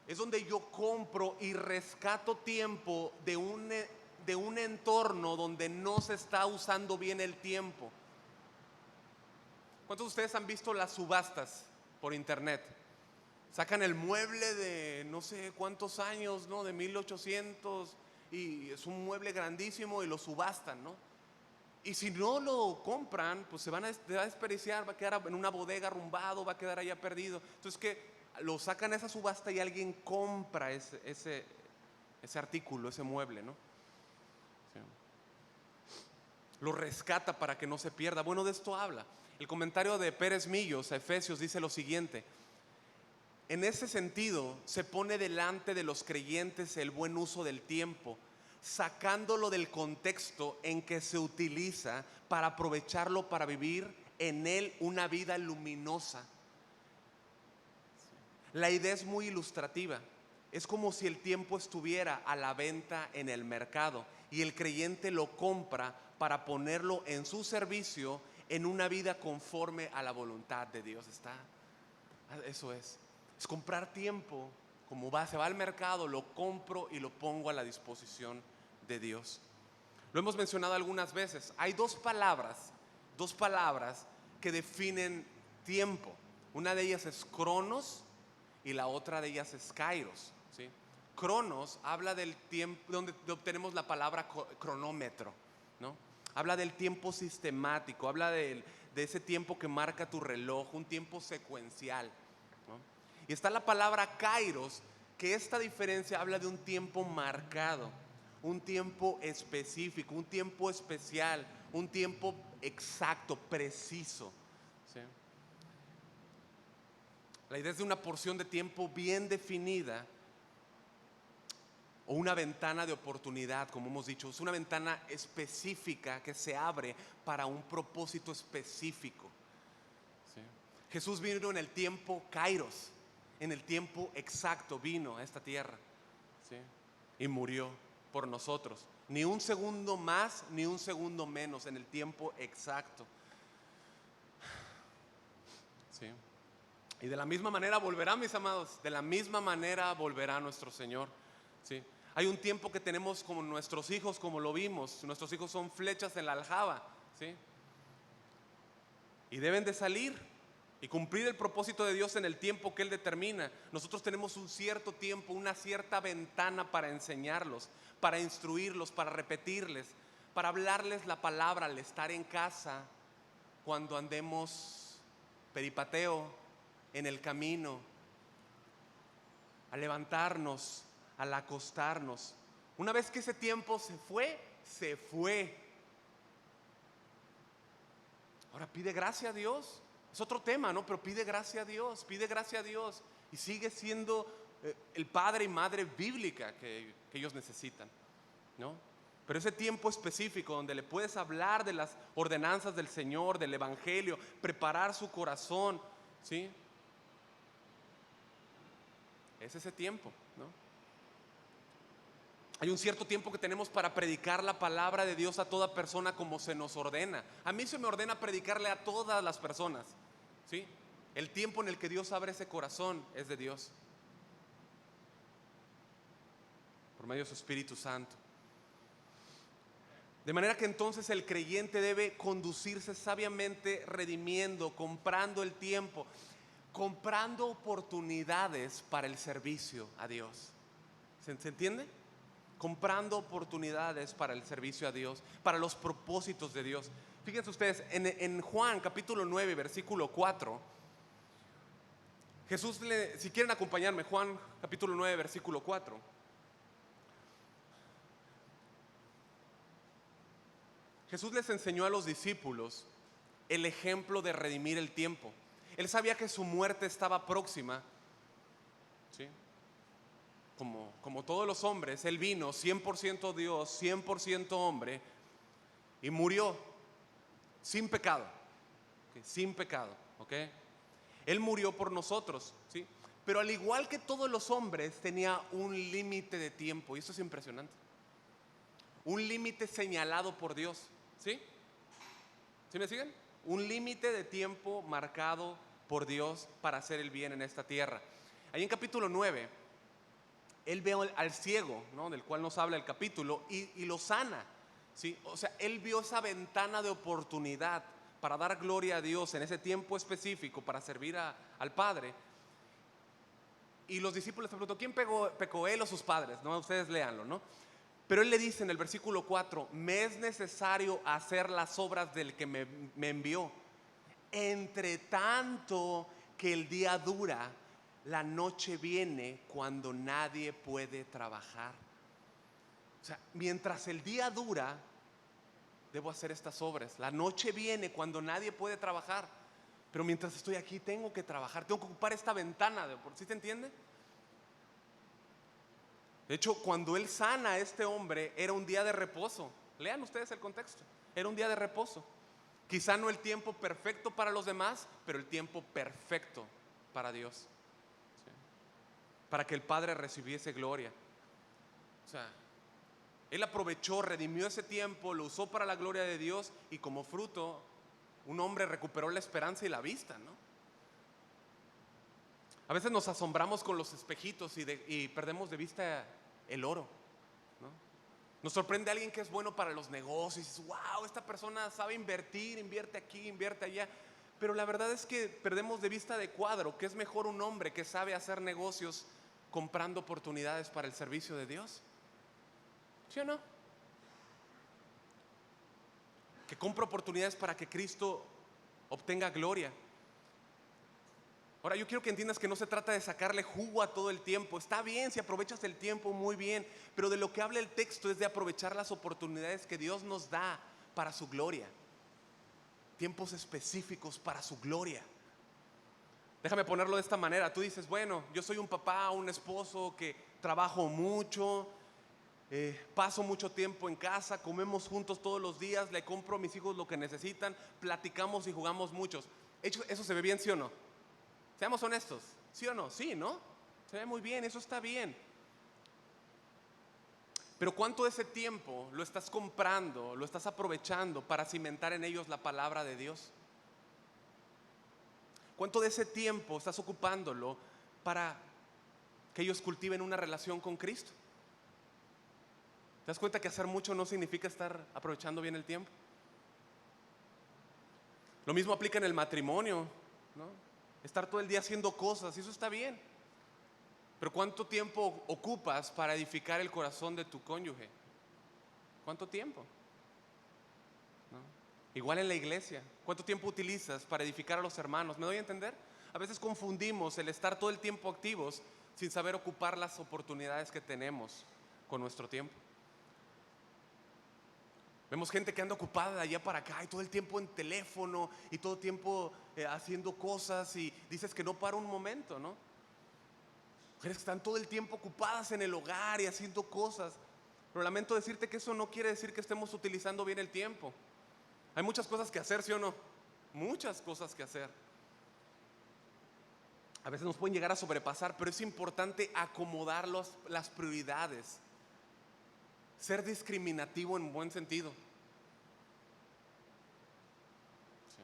Es donde yo compro y rescato tiempo de un entorno donde no se está usando bien el tiempo. ¿Cuántos de ustedes han visto las subastas por internet? Sacan el mueble de no sé cuántos años, ¿no? De 1800, y es un mueble grandísimo y lo subastan, ¿no? Y si no lo compran, pues se va a desperdiciar, va a quedar en una bodega arrumbado, va a quedar allá perdido. Entonces, que lo sacan a esa subasta y alguien compra ese artículo, ese mueble, ¿no? Sí. Lo rescata para que no se pierda. Bueno, de esto habla. El comentario de Pérez Millos a Efesios dice lo siguiente: en ese sentido, se pone delante de los creyentes el buen uso del tiempo, sacándolo del contexto en que se utiliza para aprovecharlo para vivir en él una vida luminosa. La idea es muy ilustrativa. Es como si el tiempo estuviera a la venta en el mercado y el creyente lo compra para ponerlo en su servicio en una vida conforme a la voluntad de Dios. Eso es comprar tiempo. Como se va al mercado, lo compro y lo pongo a la disposición de Dios. Lo hemos mencionado algunas veces. Hay dos palabras que definen tiempo. Una de ellas es cronos y la otra de ellas es kairos, ¿sí? Cronos habla del tiempo, donde obtenemos la palabra cronómetro, ¿no? Habla del tiempo sistemático, habla de ese tiempo que marca tu reloj, un tiempo secuencial, ¿no? Y está la palabra kairos, que esta diferencia habla de un tiempo marcado, un tiempo específico, un tiempo especial, un tiempo exacto, preciso, ¿sí? La idea es de una porción de tiempo bien definida, o una ventana de oportunidad, como hemos dicho. Es una ventana específica que se abre para un propósito específico, ¿sí? Jesús vino en el tiempo kairos, en el tiempo exacto vino a esta tierra, ¿sí? Y murió por nosotros. Ni un segundo más, ni un segundo menos, en el tiempo exacto, ¿sí? Y de la misma manera volverá, mis amados. De la misma manera volverá nuestro Señor, ¿sí? Hay un tiempo que tenemos como nuestros hijos, como lo vimos. Nuestros hijos son flechas en la aljaba, ¿sí? Y deben de salir y cumplir el propósito de Dios en el tiempo que Él determina. Nosotros tenemos un cierto tiempo, una cierta ventana para enseñarlos, para instruirlos, para repetirles, para hablarles la palabra al estar en casa, cuando andemos peripateo en el camino, al levantarnos, al acostarnos. Una vez que ese tiempo se fue, se fue. Ahora pide gracia a Dios. Es otro tema, ¿no? Pero pide gracia a Dios, pide gracia a Dios. Y sigue siendo el padre y madre bíblica que ellos necesitan, ¿no? Pero ese tiempo específico donde le puedes hablar de las ordenanzas del Señor, del Evangelio, preparar su corazón, ¿sí? Es ese tiempo, ¿no? Hay un cierto tiempo que tenemos para predicar la palabra de Dios a toda persona como se nos ordena. A mí se me ordena predicarle a todas las personas, ¿sí? El tiempo en el que Dios abre ese corazón es de Dios, por medio de su Espíritu Santo. De manera que entonces el creyente debe conducirse sabiamente, redimiendo, comprando el tiempo, comprando oportunidades para el servicio a Dios. ¿Se entiende? Comprando oportunidades para el servicio a Dios, para los propósitos de Dios. Fíjense ustedes, en Juan capítulo 9, versículo 4, Jesús, si quieren acompañarme, Juan capítulo 9, versículo 4. Jesús les enseñó a los discípulos el ejemplo de redimir el tiempo. Él sabía que su muerte estaba próxima, ¿sí? Como todos los hombres, Él vino 100% Dios, 100% hombre, y murió sin pecado, ¿okay? Sin pecado, ¿ok? Él murió por nosotros, ¿sí? Pero al igual que todos los hombres, tenía un límite de tiempo, y eso es impresionante. Un límite señalado por Dios, ¿sí? ¿Sí me siguen? Un límite de tiempo marcado por Dios para hacer el bien en esta tierra. Ahí en capítulo 9, Él ve al ciego, ¿no? Del cual nos habla el capítulo, y lo sana, ¿sí? O sea, Él vio esa ventana de oportunidad para dar gloria a Dios en ese tiempo específico, para servir al Padre. Y los discípulos se preguntó, ¿quién pecó, él o sus padres? No, ustedes léanlo, ¿no? Pero Él le dice en el versículo 4, me es necesario hacer las obras del que me envió. Entre tanto que el día dura, la noche viene cuando nadie puede trabajar. O sea, mientras el día dura, debo hacer estas obras. La noche viene cuando nadie puede trabajar. Pero mientras estoy aquí tengo que trabajar, tengo que ocupar esta ventana. ¿Sí te entiende? De hecho, cuando Él sana a este hombre, era un día de reposo. Lean ustedes el contexto. Era un día de reposo. Quizá no el tiempo perfecto para los demás, pero el tiempo perfecto para Dios, ¿sí? Para que el Padre recibiese gloria. O sea, Él aprovechó, redimió ese tiempo, lo usó para la gloria de Dios, y como fruto, un hombre recuperó la esperanza y la vista, ¿no? A veces nos asombramos con los espejitos y perdemos de vista el oro, ¿no? Nos sorprende alguien que es bueno para los negocios y dices, wow, esta persona sabe invertir, invierte aquí, invierte allá. Pero la verdad es que perdemos de vista de cuadro que es mejor un hombre que sabe hacer negocios comprando oportunidades para el servicio de Dios. ¿Sí o no? Que compra oportunidades para que Cristo obtenga gloria. Ahora, yo quiero que entiendas que no se trata de sacarle jugo a todo el tiempo. Está bien si aprovechas el tiempo, muy bien. Pero de lo que habla el texto es de aprovechar las oportunidades que Dios nos da para su gloria. Tiempos específicos para su gloria. Déjame ponerlo de esta manera. Tú dices, bueno, yo soy un papá, un esposo que trabajo mucho, paso mucho tiempo en casa, comemos juntos todos los días, le compro a mis hijos lo que necesitan, platicamos y jugamos muchos. ¿Eso se ve bien, sí o no? Seamos honestos, ¿sí o no? Sí, ¿no? Se ve muy bien, eso está bien. Pero ¿cuánto de ese tiempo lo estás comprando, lo estás aprovechando para cimentar en ellos la palabra de Dios? ¿Cuánto de ese tiempo estás ocupándolo para que ellos cultiven una relación con Cristo? ¿Te das cuenta que hacer mucho no significa estar aprovechando bien el tiempo? Lo mismo aplica en el matrimonio, ¿no? Estar todo el día haciendo cosas, y eso está bien. Pero ¿cuánto tiempo ocupas para edificar el corazón de tu cónyuge? ¿Cuánto tiempo? ¿No? Igual en la iglesia, ¿cuánto tiempo utilizas para edificar a los hermanos? ¿Me doy a entender? A veces confundimos el estar todo el tiempo activos sin saber ocupar las oportunidades que tenemos con nuestro tiempo. Vemos gente que anda ocupada de allá para acá y todo el tiempo en teléfono y todo el tiempo haciendo cosas, y dices que no para un momento, ¿no? Mujeres que están todo el tiempo ocupadas en el hogar y haciendo cosas. Pero lamento decirte que eso no quiere decir que estemos utilizando bien el tiempo. Hay muchas cosas que hacer, ¿sí o no? Muchas cosas que hacer. A veces nos pueden llegar a sobrepasar, pero es importante acomodar las prioridades. Ser discriminativo en buen sentido. Sí.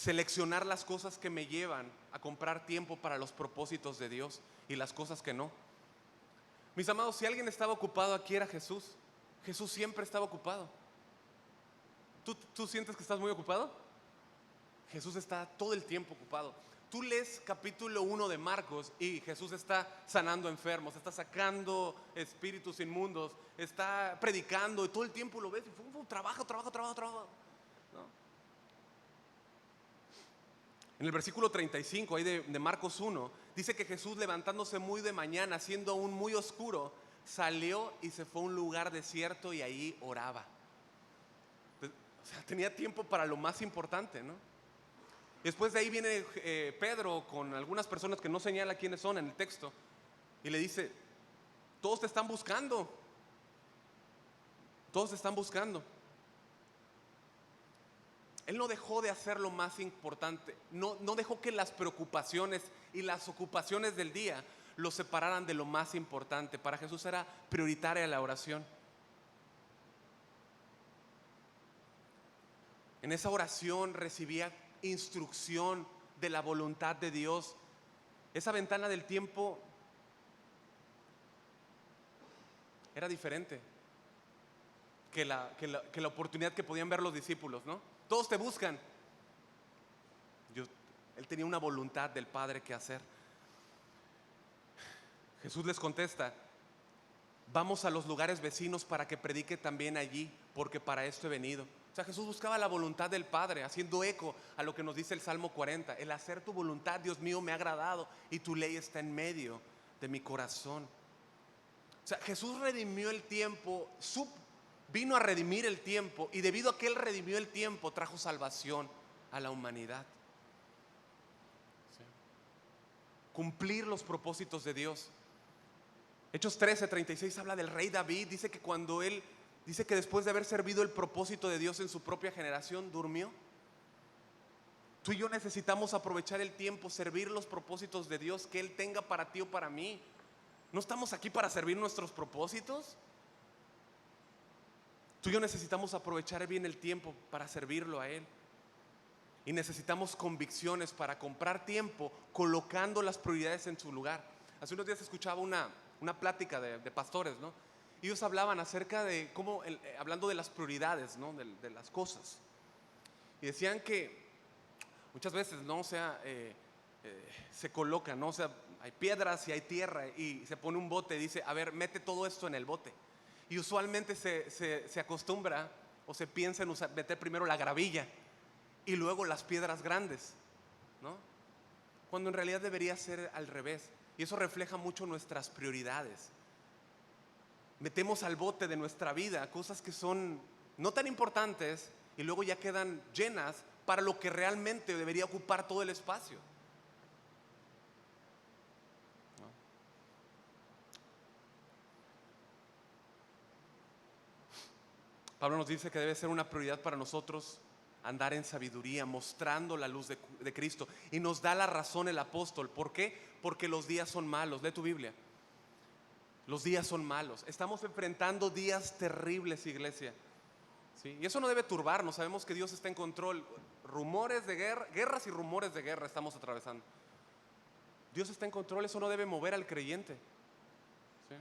Seleccionar las cosas que me llevan a comprar tiempo para los propósitos de Dios y las cosas que no. Mis amados, si alguien estaba ocupado aquí era Jesús. Jesús siempre estaba ocupado. ¿Tú sientes que estás muy ocupado? Jesús está todo el tiempo ocupado. Tú lees capítulo 1 de Marcos y Jesús está sanando enfermos, está sacando espíritus inmundos, está predicando y todo el tiempo lo ves y trabajo. ¿No? En el versículo 35 ahí de Marcos 1 dice que Jesús, levantándose muy de mañana, siendo aún muy oscuro, salió y se fue a un lugar desierto y ahí oraba. O sea, tenía tiempo para lo más importante, ¿no? Después de ahí viene Pedro con algunas personas que no señala quiénes son en el texto y le dice: todos te están buscando. Todos te están buscando. Él no dejó de hacer lo más importante. No dejó que las preocupaciones y las ocupaciones del día lo separaran de lo más importante. Para Jesús era prioritaria la oración. En esa oración recibía instrucción de la voluntad de Dios. Esa ventana del tiempo era diferente que la oportunidad que podían ver los discípulos, ¿no? Todos te buscan. Él tenía una voluntad del Padre que hacer. Jesús les contesta: vamos a los lugares vecinos para que predique también allí, porque para esto he venido. O sea, Jesús buscaba la voluntad del Padre, haciendo eco a lo que nos dice el Salmo 40. El hacer tu voluntad, Dios mío, me ha agradado, y tu ley está en medio de mi corazón. O sea, Jesús redimió el tiempo, vino a redimir el tiempo, y debido a que Él redimió el tiempo, trajo salvación a la humanidad. ¿Sí? Cumplir los propósitos de Dios. Hechos 13:36 habla del rey David. Dice que cuando él, dice que después de haber servido el propósito de Dios en su propia generación, durmió. Tú y yo necesitamos aprovechar el tiempo, servir los propósitos de Dios que Él tenga para ti o para mí. ¿No estamos aquí para servir nuestros propósitos? Tú y yo necesitamos aprovechar bien el tiempo para servirlo a Él. Y necesitamos convicciones para comprar tiempo colocando las prioridades en su lugar. Hace unos días escuchaba una plática de pastores, ¿no? Y ellos hablaban acerca de cómo, hablando de las prioridades, ¿no? De las cosas. Y decían que muchas veces, ¿no? O sea, se coloca, ¿no? O sea, hay piedras y hay tierra, y se pone un bote y dice: a ver, mete todo esto en el bote. Y usualmente se acostumbra o se piensa en meter primero la gravilla y luego las piedras grandes, ¿no? Cuando en realidad debería ser al revés. Y eso refleja mucho nuestras prioridades. Metemos al bote de nuestra vida cosas que son no tan importantes y luego ya quedan llenas para lo que realmente debería ocupar todo el espacio, ¿no? Pablo nos dice que debe ser una prioridad para nosotros andar en sabiduría, mostrando la luz de Cristo. Y nos da la razón el apóstol. ¿Por qué? Porque los días son malos. Lee tu Biblia. Los días son malos. Estamos enfrentando días terribles, iglesia. ¿Sí? Y eso no debe turbarnos. Sabemos que Dios está en control. Rumores de guerra, guerras y rumores de guerra estamos atravesando. Dios está en control. Eso no debe mover al creyente. ¿Sí?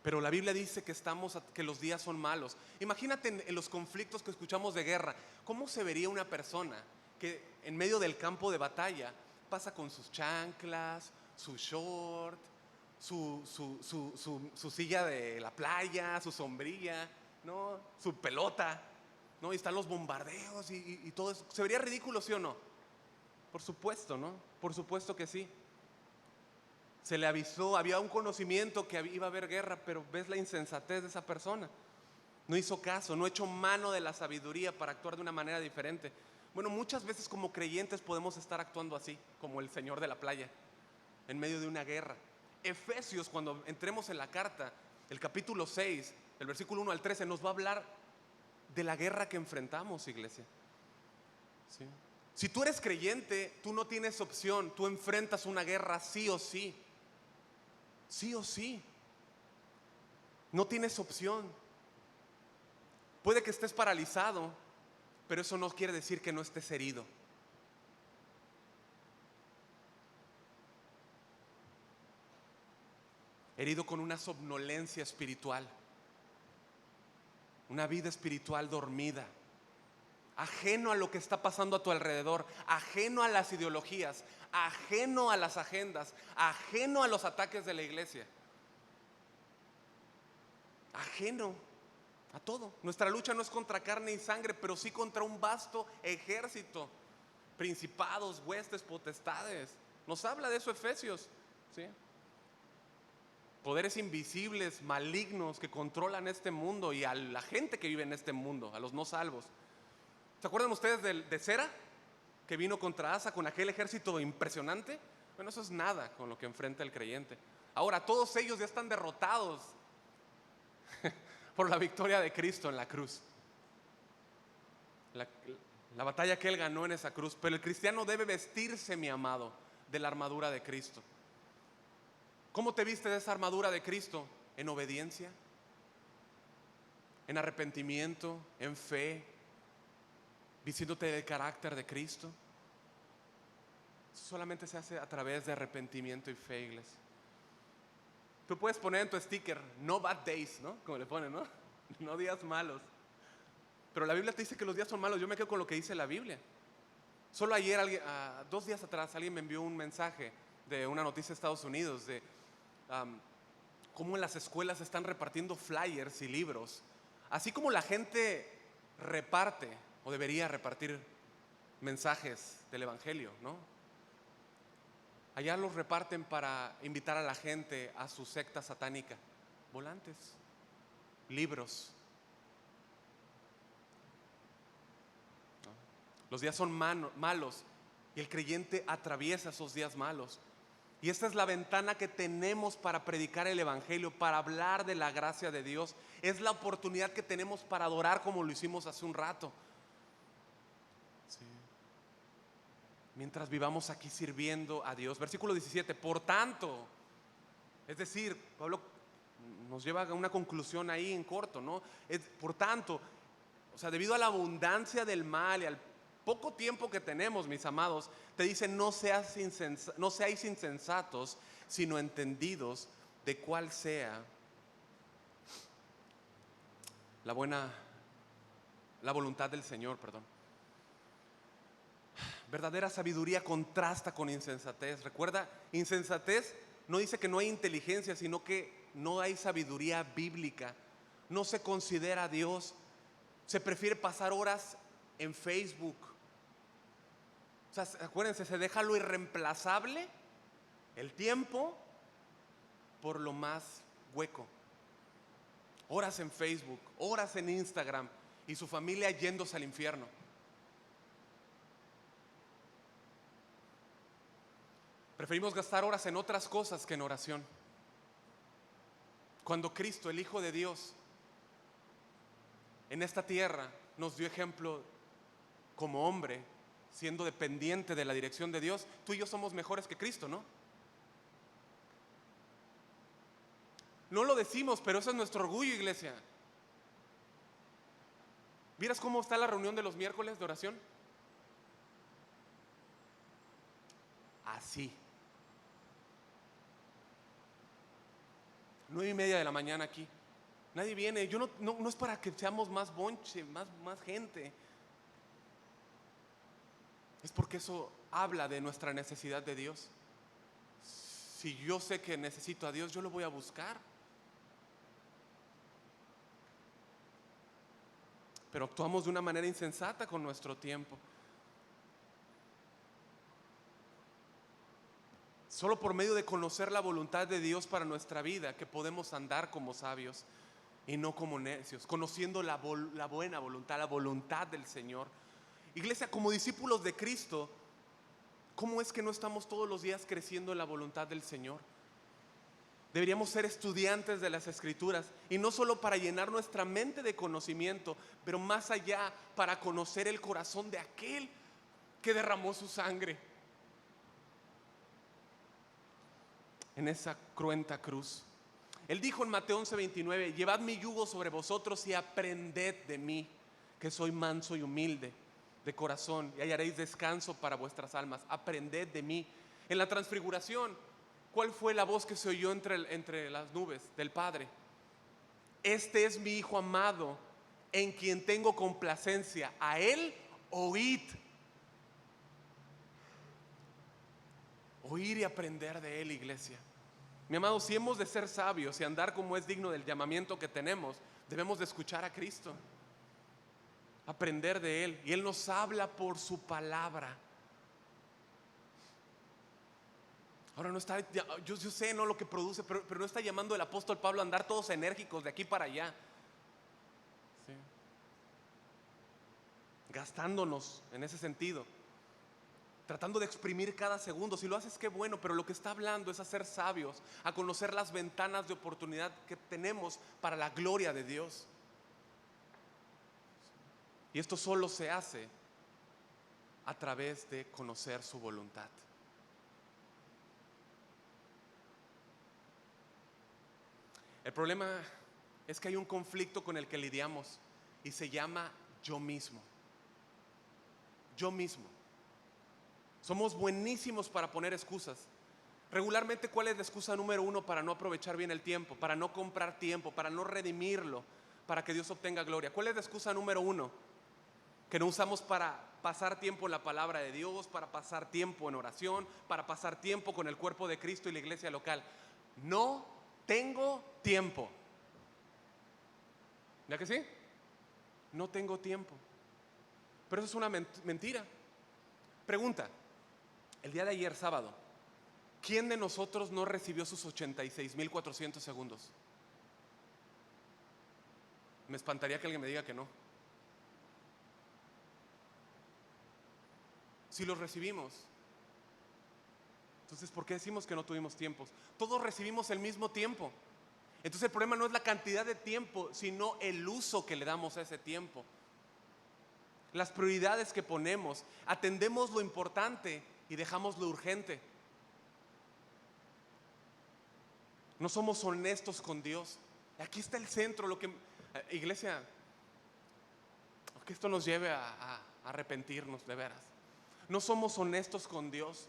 Pero la Biblia dice que los días son malos. Imagínate en los conflictos que escuchamos de guerra. ¿Cómo se vería una persona que en medio del campo de batalla pasa con sus chanclas, su short, su silla de la playa, su sombrilla, ¿no? Su pelota, ¿no? Y están los bombardeos y todo eso. ¿Se vería ridículo, sí o no? Por supuesto, ¿no? Por supuesto que sí. Se le avisó, había un conocimiento que iba a haber guerra, pero ves la insensatez de esa persona. No hizo caso, no echó mano de la sabiduría para actuar de una manera diferente. Bueno, muchas veces como creyentes podemos estar actuando así, como el señor de la playa, en medio de una guerra. Efesios, cuando entremos en la carta, el capítulo 6, el versículo 1 al 13, nos va a hablar de la guerra que enfrentamos, iglesia. ¿Sí? Si tú eres creyente, tú no tienes opción, tú enfrentas una guerra sí o sí. Sí o sí. No tienes opción. Puede que estés paralizado, pero eso no quiere decir que no estés herido. Herido con una somnolencia espiritual, una vida espiritual dormida, ajeno a lo que está pasando a tu alrededor, ajeno a las ideologías, ajeno a las agendas, ajeno a los ataques de la iglesia, ajeno a todo. Nuestra lucha no es contra carne y sangre, pero sí contra un vasto ejército, principados, huestes, potestades. Nos habla de eso Efesios, ¿sí? Poderes invisibles, malignos que controlan este mundo y a la gente que vive en este mundo, a los no salvos. ¿Se acuerdan ustedes de Sera, que vino contra Asa con aquel ejército impresionante? Bueno, eso es nada con lo que enfrenta el creyente. Ahora, todos ellos ya están derrotados por la victoria de Cristo en la cruz. La batalla que Él ganó en esa cruz. Pero el cristiano debe vestirse, mi amado, de la armadura de Cristo. ¿Cómo te viste de esa armadura de Cristo? En obediencia, en arrepentimiento, en fe, vistiéndote del carácter de Cristo. Eso solamente se hace a través de arrepentimiento y fe, iglesia. Tú puedes poner en tu sticker, no bad days, ¿no? Como le ponen, ¿no? No días malos. Pero la Biblia te dice que los días son malos. Yo me quedo con lo que dice la Biblia. Solo ayer, 2 días atrás, alguien me envió un mensaje de una noticia de Estados Unidos de cómo en las escuelas están repartiendo flyers y libros. Así como la gente reparte o debería repartir mensajes del evangelio, ¿no? Allá los reparten para invitar a la gente a su secta satánica. Volantes, libros. Los días son malos y el creyente atraviesa esos días malos. Y esta es la ventana que tenemos para predicar el evangelio, para hablar de la gracia de Dios. Es la oportunidad que tenemos para adorar como lo hicimos hace un rato. Sí. Mientras vivamos aquí sirviendo a Dios. Versículo 17, por tanto, es decir, Pablo nos lleva a una conclusión ahí en corto, ¿no? Por tanto, o sea, debido a la abundancia del mal y al poco tiempo que tenemos, mis amados, te dice no seáis insensatos, sino entendidos de cuál sea la voluntad del Señor, perdón. Verdadera sabiduría contrasta con insensatez. Recuerda, insensatez no dice que no hay inteligencia, sino que no hay sabiduría bíblica. No se considera a Dios. Se prefiere pasar horas en Facebook. O sea, acuérdense, se deja lo irreemplazable, el tiempo, por lo más hueco. Horas en Facebook, horas en Instagram y su familia yéndose al infierno. Preferimos gastar horas en otras cosas que en oración. Cuando Cristo, el Hijo de Dios, en esta tierra nos dio ejemplo como hombre, siendo dependiente de la dirección de Dios, tú y yo somos mejores que Cristo, ¿no? No lo decimos, pero eso es nuestro orgullo, iglesia. ¿Vieras cómo está la reunión de los miércoles de oración? Así. 9:30 de la mañana aquí. Nadie viene. Yo no es para que seamos más bonche, más gente. Es porque eso habla de nuestra necesidad de Dios. Si yo sé que necesito a Dios, yo lo voy a buscar. Pero actuamos de una manera insensata con nuestro tiempo. Solo por medio de conocer la voluntad de Dios para nuestra vida que podemos andar como sabios y no como necios, conociendo la buena voluntad, la voluntad del Señor. Iglesia, como discípulos de Cristo, ¿cómo es que no estamos todos los días creciendo en la voluntad del Señor? Deberíamos ser estudiantes de las Escrituras, y no solo para llenar nuestra mente de conocimiento, pero más allá, para conocer el corazón de aquel que derramó su sangre en esa cruenta cruz. Él dijo en Mateo 11:29: llevad mi yugo sobre vosotros y aprended de mí, que soy manso y humilde de corazón, y hallaréis descanso para vuestras almas. Aprended de mí. En la transfiguración, ¿cuál fue la voz que se oyó entre las nubes? Del Padre: este es mi Hijo amado, en quien tengo complacencia, a Él oíd. Oír y aprender de Él, iglesia. Mi amado, si hemos de ser sabios y andar como es digno del llamamiento que tenemos, debemos de escuchar a Cristo, aprender de Él, y Él nos habla por su palabra. Ahora no está, yo sé no lo que produce, pero no está llamando el apóstol Pablo a andar todos enérgicos de aquí para allá, ¿sí? Gastándonos en ese sentido, tratando de exprimir cada segundo. Si lo haces, qué bueno, pero lo que está hablando es a ser sabios, a conocer las ventanas de oportunidad que tenemos para la gloria de Dios. Y esto solo se hace a través de conocer su voluntad. El problema es que hay un conflicto con el que lidiamos y se llama yo mismo. Yo mismo. Somos buenísimos para poner excusas. Regularmente, ¿cuál es la excusa número uno para no aprovechar bien el tiempo? Para no comprar tiempo, para no redimirlo, para que Dios obtenga gloria. ¿Cuál es la excusa número uno que no usamos para pasar tiempo en la palabra de Dios, para pasar tiempo en oración, para pasar tiempo con el cuerpo de Cristo y la iglesia local? No tengo tiempo. ¿Ya que sí? No tengo tiempo. Pero eso es una mentira. Pregunta: el día de ayer, sábado, ¿quién de nosotros no recibió sus 86,400 segundos? Me espantaría que alguien me diga que no. Si los recibimos, entonces ¿por qué decimos que no tuvimos tiempos? Todos recibimos el mismo tiempo. Entonces el problema no es la cantidad de tiempo, sino el uso que le damos a ese tiempo. Las prioridades que ponemos. Atendemos lo importante y dejamos lo urgente. No somos honestos con Dios. Aquí está el centro, iglesia, que esto nos lleve a arrepentirnos de veras. No somos honestos con Dios.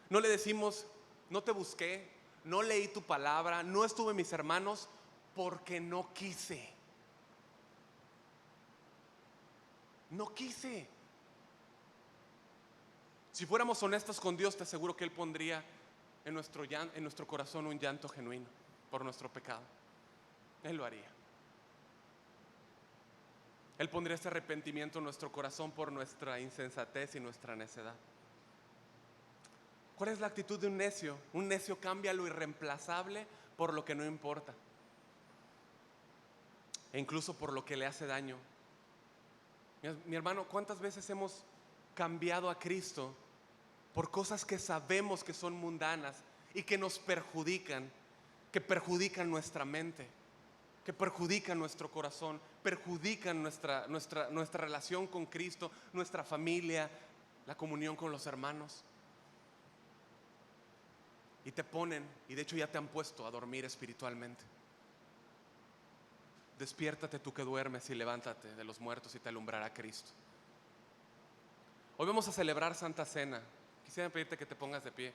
No le decimos: no te busqué, no leí tu palabra, no estuve en mis hermanos, porque no quise. No quise. Si fuéramos honestos con Dios, te aseguro que Él pondría en nuestro corazón un llanto genuino por nuestro pecado. Él lo haría. Él pondría este arrepentimiento en nuestro corazón por nuestra insensatez y nuestra necedad. ¿Cuál es la actitud de un necio? Un necio cambia lo irreemplazable por lo que no importa, e incluso por lo que le hace daño. Mi hermano, ¿cuántas veces hemos cambiado a Cristo por cosas que sabemos que son mundanas y que nos perjudican, que perjudican nuestra mente, que perjudican nuestro corazón, perjudican nuestra relación con Cristo, nuestra familia, la comunión con los hermanos? Y te ponen, y de hecho ya te han puesto a dormir espiritualmente. Despiértate tú que duermes y levántate de los muertos y te alumbrará Cristo. Hoy vamos a celebrar Santa Cena. Quisiera pedirte que te pongas de pie.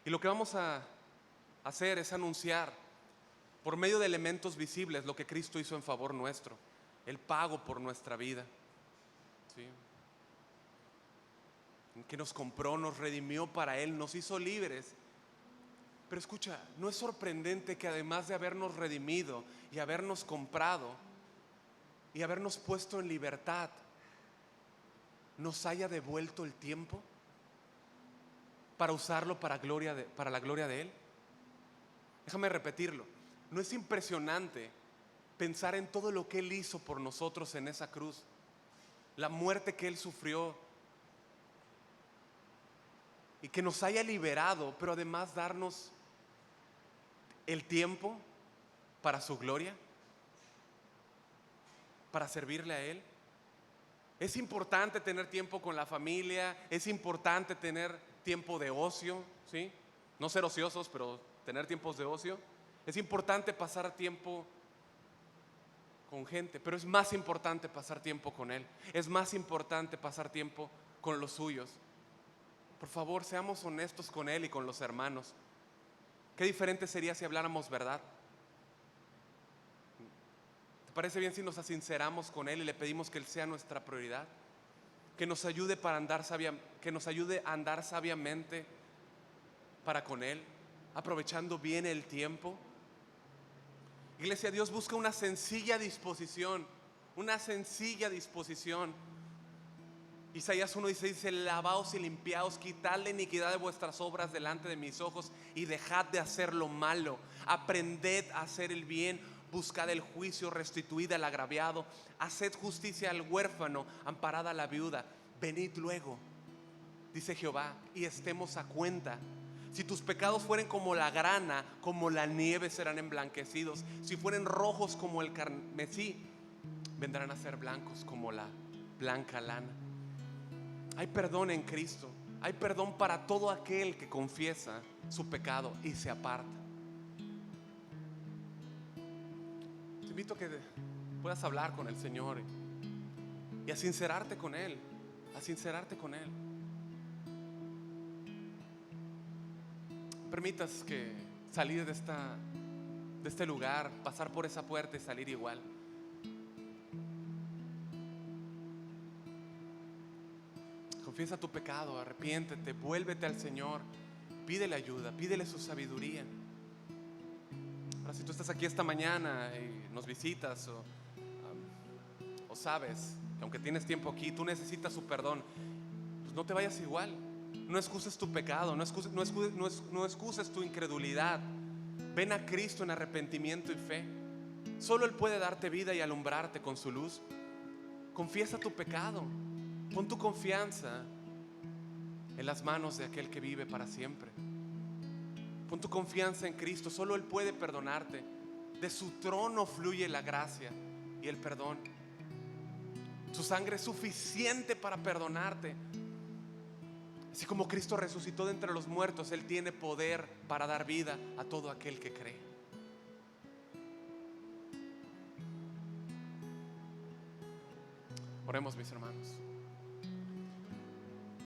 Y lo que vamos a hacer es anunciar por medio de elementos visibles lo que Cristo hizo en favor nuestro, el pago por nuestra vida, ¿sí? que nos compró, nos redimió para Él, nos hizo libres. Pero escucha, ¿no es sorprendente que además de habernos redimido y habernos comprado y habernos puesto en libertad, nos haya devuelto el tiempo para usarlo para la gloria de Él? Déjame repetirlo. ¿No es impresionante pensar en todo lo que Él hizo por nosotros en esa cruz? La muerte que Él sufrió y que nos haya liberado, pero además darnos el tiempo para su gloria, para servirle a Él. Es importante tener tiempo con la familia, es importante tener tiempo de ocio, ¿sí? No ser ociosos, pero tener tiempos de ocio. Es importante pasar tiempo con gente, pero es más importante pasar tiempo con Él. Es más importante pasar tiempo con los suyos. Por favor, seamos honestos con Él y con los hermanos. Qué diferente sería si habláramos verdad. ¿Te parece bien si nos sinceramos con Él y le pedimos que Él sea nuestra prioridad? Que nos ayude a andar sabiamente para con Él, aprovechando bien el tiempo. Iglesia, Dios busca una sencilla disposición. Una sencilla disposición. Isaías 1:16 dice: lavaos y limpiaos, quitad la iniquidad de vuestras obras delante de mis ojos y dejad de hacer lo malo. Aprended a hacer el bien, buscad el juicio, restituid al agraviado, haced justicia al huérfano, amparad a la viuda. Venid luego, dice Jehová, y estemos a cuenta. Si tus pecados fueren como la grana, como la nieve serán emblanquecidos. Si fueren rojos como el carmesí, vendrán a ser blancos como la blanca lana. Hay perdón en Cristo. Hay perdón para todo aquel que confiesa su pecado y se aparta. Te invito a que puedas hablar con el Señor y a sincerarte con Él. A sincerarte con Él. Permitas que salir de este lugar, pasar por esa puerta y salir igual. Confiesa tu pecado, arrepiéntete, vuélvete al Señor, pídele ayuda, pídele su sabiduría. Ahora, si tú estás aquí esta mañana y nos visitas o sabes que aunque tienes tiempo aquí, tú necesitas su perdón, pues no te vayas igual. No excuses tu pecado, no excuses tu incredulidad. Ven a Cristo en arrepentimiento y fe. Solo Él puede darte vida y alumbrarte con su luz. Confiesa tu pecado. Pon tu confianza en las manos de aquel que vive para siempre. Pon tu confianza en Cristo. Solo Él puede perdonarte. De su trono fluye la gracia y el perdón. Su sangre es suficiente para perdonarte. Así como Cristo resucitó de entre los muertos, Él tiene poder para dar vida a todo aquel que cree. Oremos, mis hermanos.